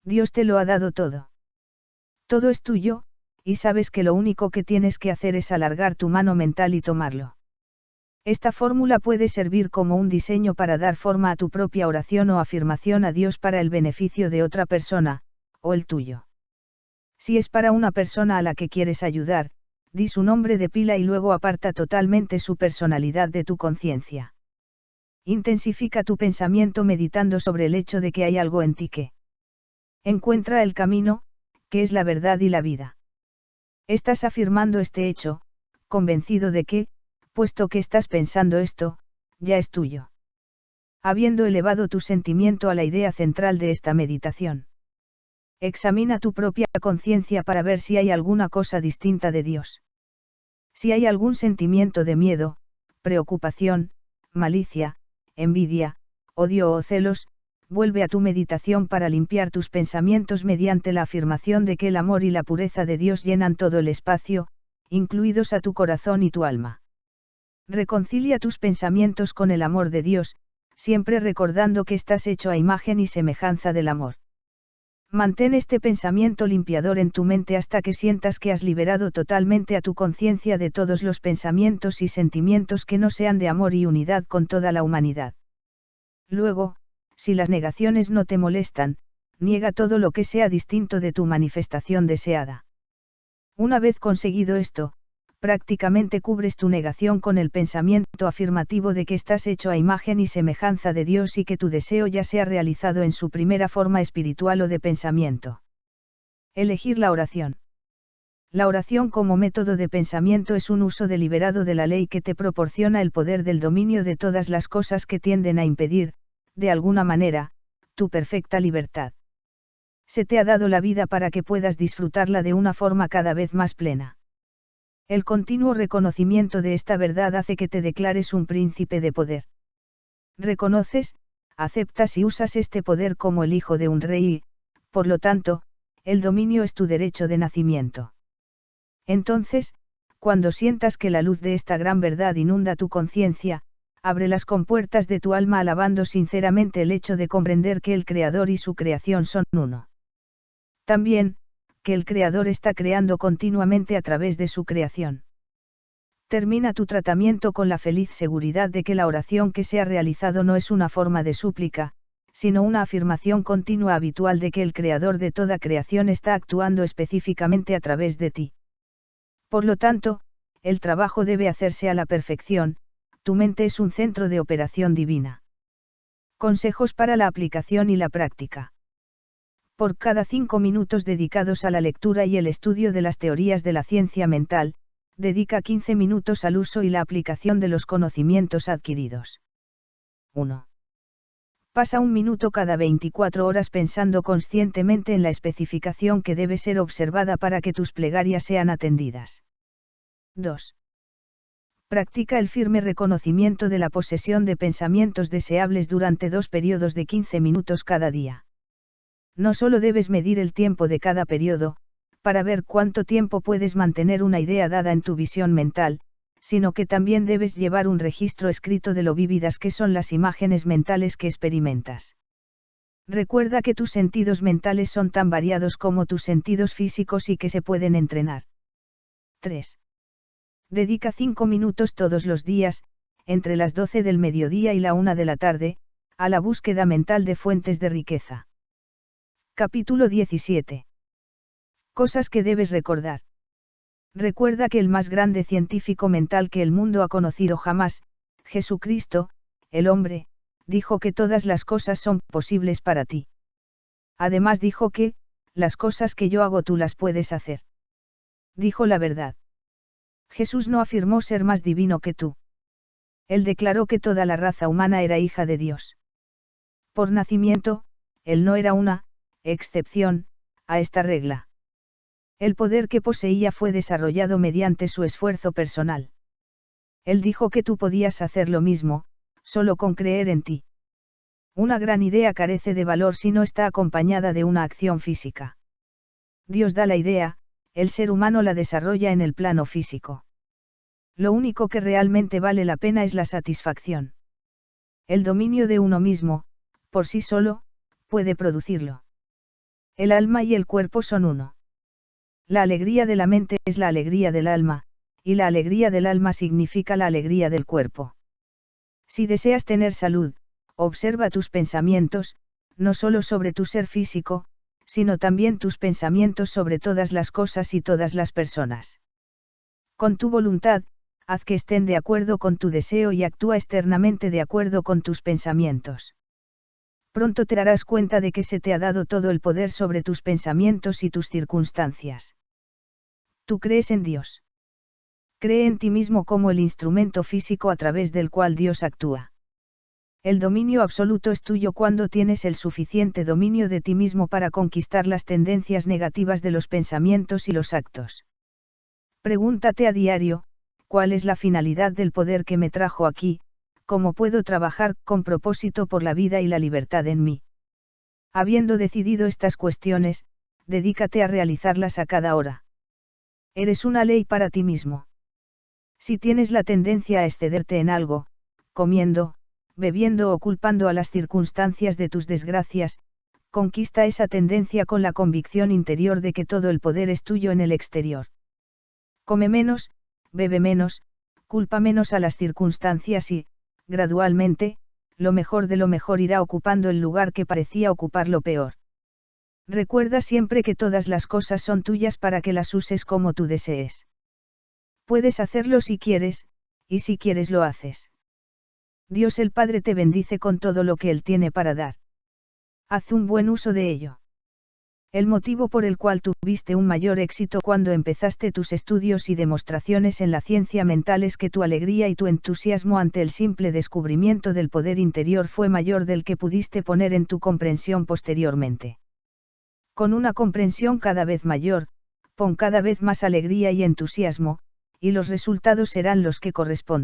Dios te lo ha dado todo. Todo es tuyo, y sabes que lo único que tienes que hacer es alargar tu mano mental y tomarlo. Esta fórmula puede servir como un diseño para dar forma a tu propia oración o afirmación a Dios para el beneficio de otra persona, o el tuyo. Si es para una persona a la que quieres ayudar, di su nombre de pila y luego aparta totalmente su personalidad de tu conciencia. Intensifica tu pensamiento meditando sobre el hecho de que hay algo en ti que encuentra el camino, que es la verdad y la vida. Estás afirmando este hecho, convencido de que, puesto que estás pensando esto, ya es tuyo. Habiendo elevado tu sentimiento a la idea central de esta meditación. Examina tu propia conciencia para ver si hay alguna cosa distinta de Dios. Si hay algún sentimiento de miedo, preocupación, malicia, envidia, odio o celos, vuelve a tu meditación para limpiar tus pensamientos mediante la afirmación de que el amor y la pureza de Dios llenan todo el espacio, incluidos a tu corazón y tu alma. Reconcilia tus pensamientos con el amor de Dios, siempre recordando que estás hecho a imagen y semejanza del amor. Mantén este pensamiento limpiador en tu mente hasta que sientas que has liberado totalmente a tu conciencia de todos los pensamientos y sentimientos que no sean de amor y unidad con toda la humanidad. Luego, si las negaciones no te molestan, niega todo lo que sea distinto de tu manifestación deseada. Una vez conseguido esto, prácticamente cubres tu negación con el pensamiento afirmativo de que estás hecho a imagen y semejanza de Dios y que tu deseo ya se ha realizado en su primera forma espiritual o de pensamiento. Elegir la oración. La oración como método de pensamiento es un uso deliberado de la ley que te proporciona el poder del dominio de todas las cosas que tienden a impedir, de alguna manera, tu perfecta libertad. Se te ha dado la vida para que puedas disfrutarla de una forma cada vez más plena. El continuo reconocimiento de esta verdad hace que te declares un príncipe de poder. Reconoces, aceptas y usas este poder como el hijo de un rey y, por lo tanto, el dominio es tu derecho de nacimiento. Entonces, cuando sientas que la luz de esta gran verdad inunda tu conciencia, abre las compuertas de tu alma alabando sinceramente el hecho de comprender que el Creador y su creación son uno. También, que el Creador está creando continuamente a través de su creación. Termina tu tratamiento con la feliz seguridad de que la oración que se ha realizado no es una forma de súplica, sino una afirmación continua habitual de que el Creador de toda creación está actuando específicamente a través de ti. Por lo tanto, el trabajo debe hacerse a la perfección, tu mente es un centro de operación divina. Consejos para la aplicación y la práctica. Por cada 5 minutos dedicados a la lectura y el estudio de las teorías de la ciencia mental, dedica 15 minutos al uso y la aplicación de los conocimientos adquiridos. 1. Pasa 1 minuto cada 24 horas pensando conscientemente en la especificación que debe ser observada para que tus plegarias sean atendidas. 2. Practica el firme reconocimiento de la posesión de pensamientos deseables durante 2 periodos de 15 minutos cada día. No solo debes medir el tiempo de cada periodo, para ver cuánto tiempo puedes mantener una idea dada en tu visión mental, sino que también debes llevar un registro escrito de lo vívidas que son las imágenes mentales que experimentas. Recuerda que tus sentidos mentales son tan variados como tus sentidos físicos y que se pueden entrenar. 3. Dedica 5 minutos todos los días, entre las 12 del mediodía y la 1 de la tarde, a la búsqueda mental de fuentes de riqueza. Capítulo 17. Cosas que debes recordar. Recuerda que el más grande científico mental que el mundo ha conocido jamás, Jesucristo, el hombre, dijo que todas las cosas son posibles para ti. Además dijo que, las cosas que yo hago tú las puedes hacer. Dijo la verdad. Jesús no afirmó ser más divino que tú. Él declaró que toda la raza humana era hija de Dios. Por nacimiento, él no era una excepción a esta regla. El poder que poseía fue desarrollado mediante su esfuerzo personal. Él dijo que tú podías hacer lo mismo, solo con creer en ti. Una gran idea carece de valor si no está acompañada de una acción física. Dios da la idea, el ser humano la desarrolla en el plano físico. Lo único que realmente vale la pena es la satisfacción. El dominio de uno mismo, por sí solo, puede producirlo. El alma y el cuerpo son uno. La alegría de la mente es la alegría del alma, y la alegría del alma significa la alegría del cuerpo. Si deseas tener salud, observa tus pensamientos, no solo sobre tu ser físico, sino también tus pensamientos sobre todas las cosas y todas las personas. Con tu voluntad, haz que estén de acuerdo con tu deseo y actúa externamente de acuerdo con tus pensamientos. Pronto te darás cuenta de que se te ha dado todo el poder sobre tus pensamientos y tus circunstancias. Tú crees en Dios. Cree en ti mismo como el instrumento físico a través del cual Dios actúa. El dominio absoluto es tuyo cuando tienes el suficiente dominio de ti mismo para conquistar las tendencias negativas de los pensamientos y los actos. Pregúntate a diario, ¿cuál es la finalidad del poder que me trajo aquí? ¿Cómo puedo trabajar con propósito por la vida y la libertad en mí? Habiendo decidido estas cuestiones, dedícate a realizarlas a cada hora. Eres una ley para ti mismo. Si tienes la tendencia a excederte en algo, comiendo, bebiendo o culpando a las circunstancias de tus desgracias, Conquista esa tendencia con la convicción interior de que todo el poder es tuyo en el exterior. Come menos, bebe menos, culpa menos a las circunstancias y, gradualmente, lo mejor de lo mejor irá ocupando el lugar que parecía ocupar lo peor. Recuerda siempre que todas las cosas son tuyas para que las uses como tú desees. Puedes hacerlo si quieres, y si quieres lo haces. Dios el Padre te bendice con todo lo que Él tiene para dar. Haz un buen uso de ello. El motivo por el cual tuviste un mayor éxito cuando empezaste tus estudios y demostraciones en la ciencia mental es que tu alegría y tu entusiasmo ante el simple descubrimiento del poder interior fue mayor del que pudiste poner en tu comprensión posteriormente. Con una comprensión cada vez mayor, pon cada vez más alegría y entusiasmo, y los resultados serán los que corresponden.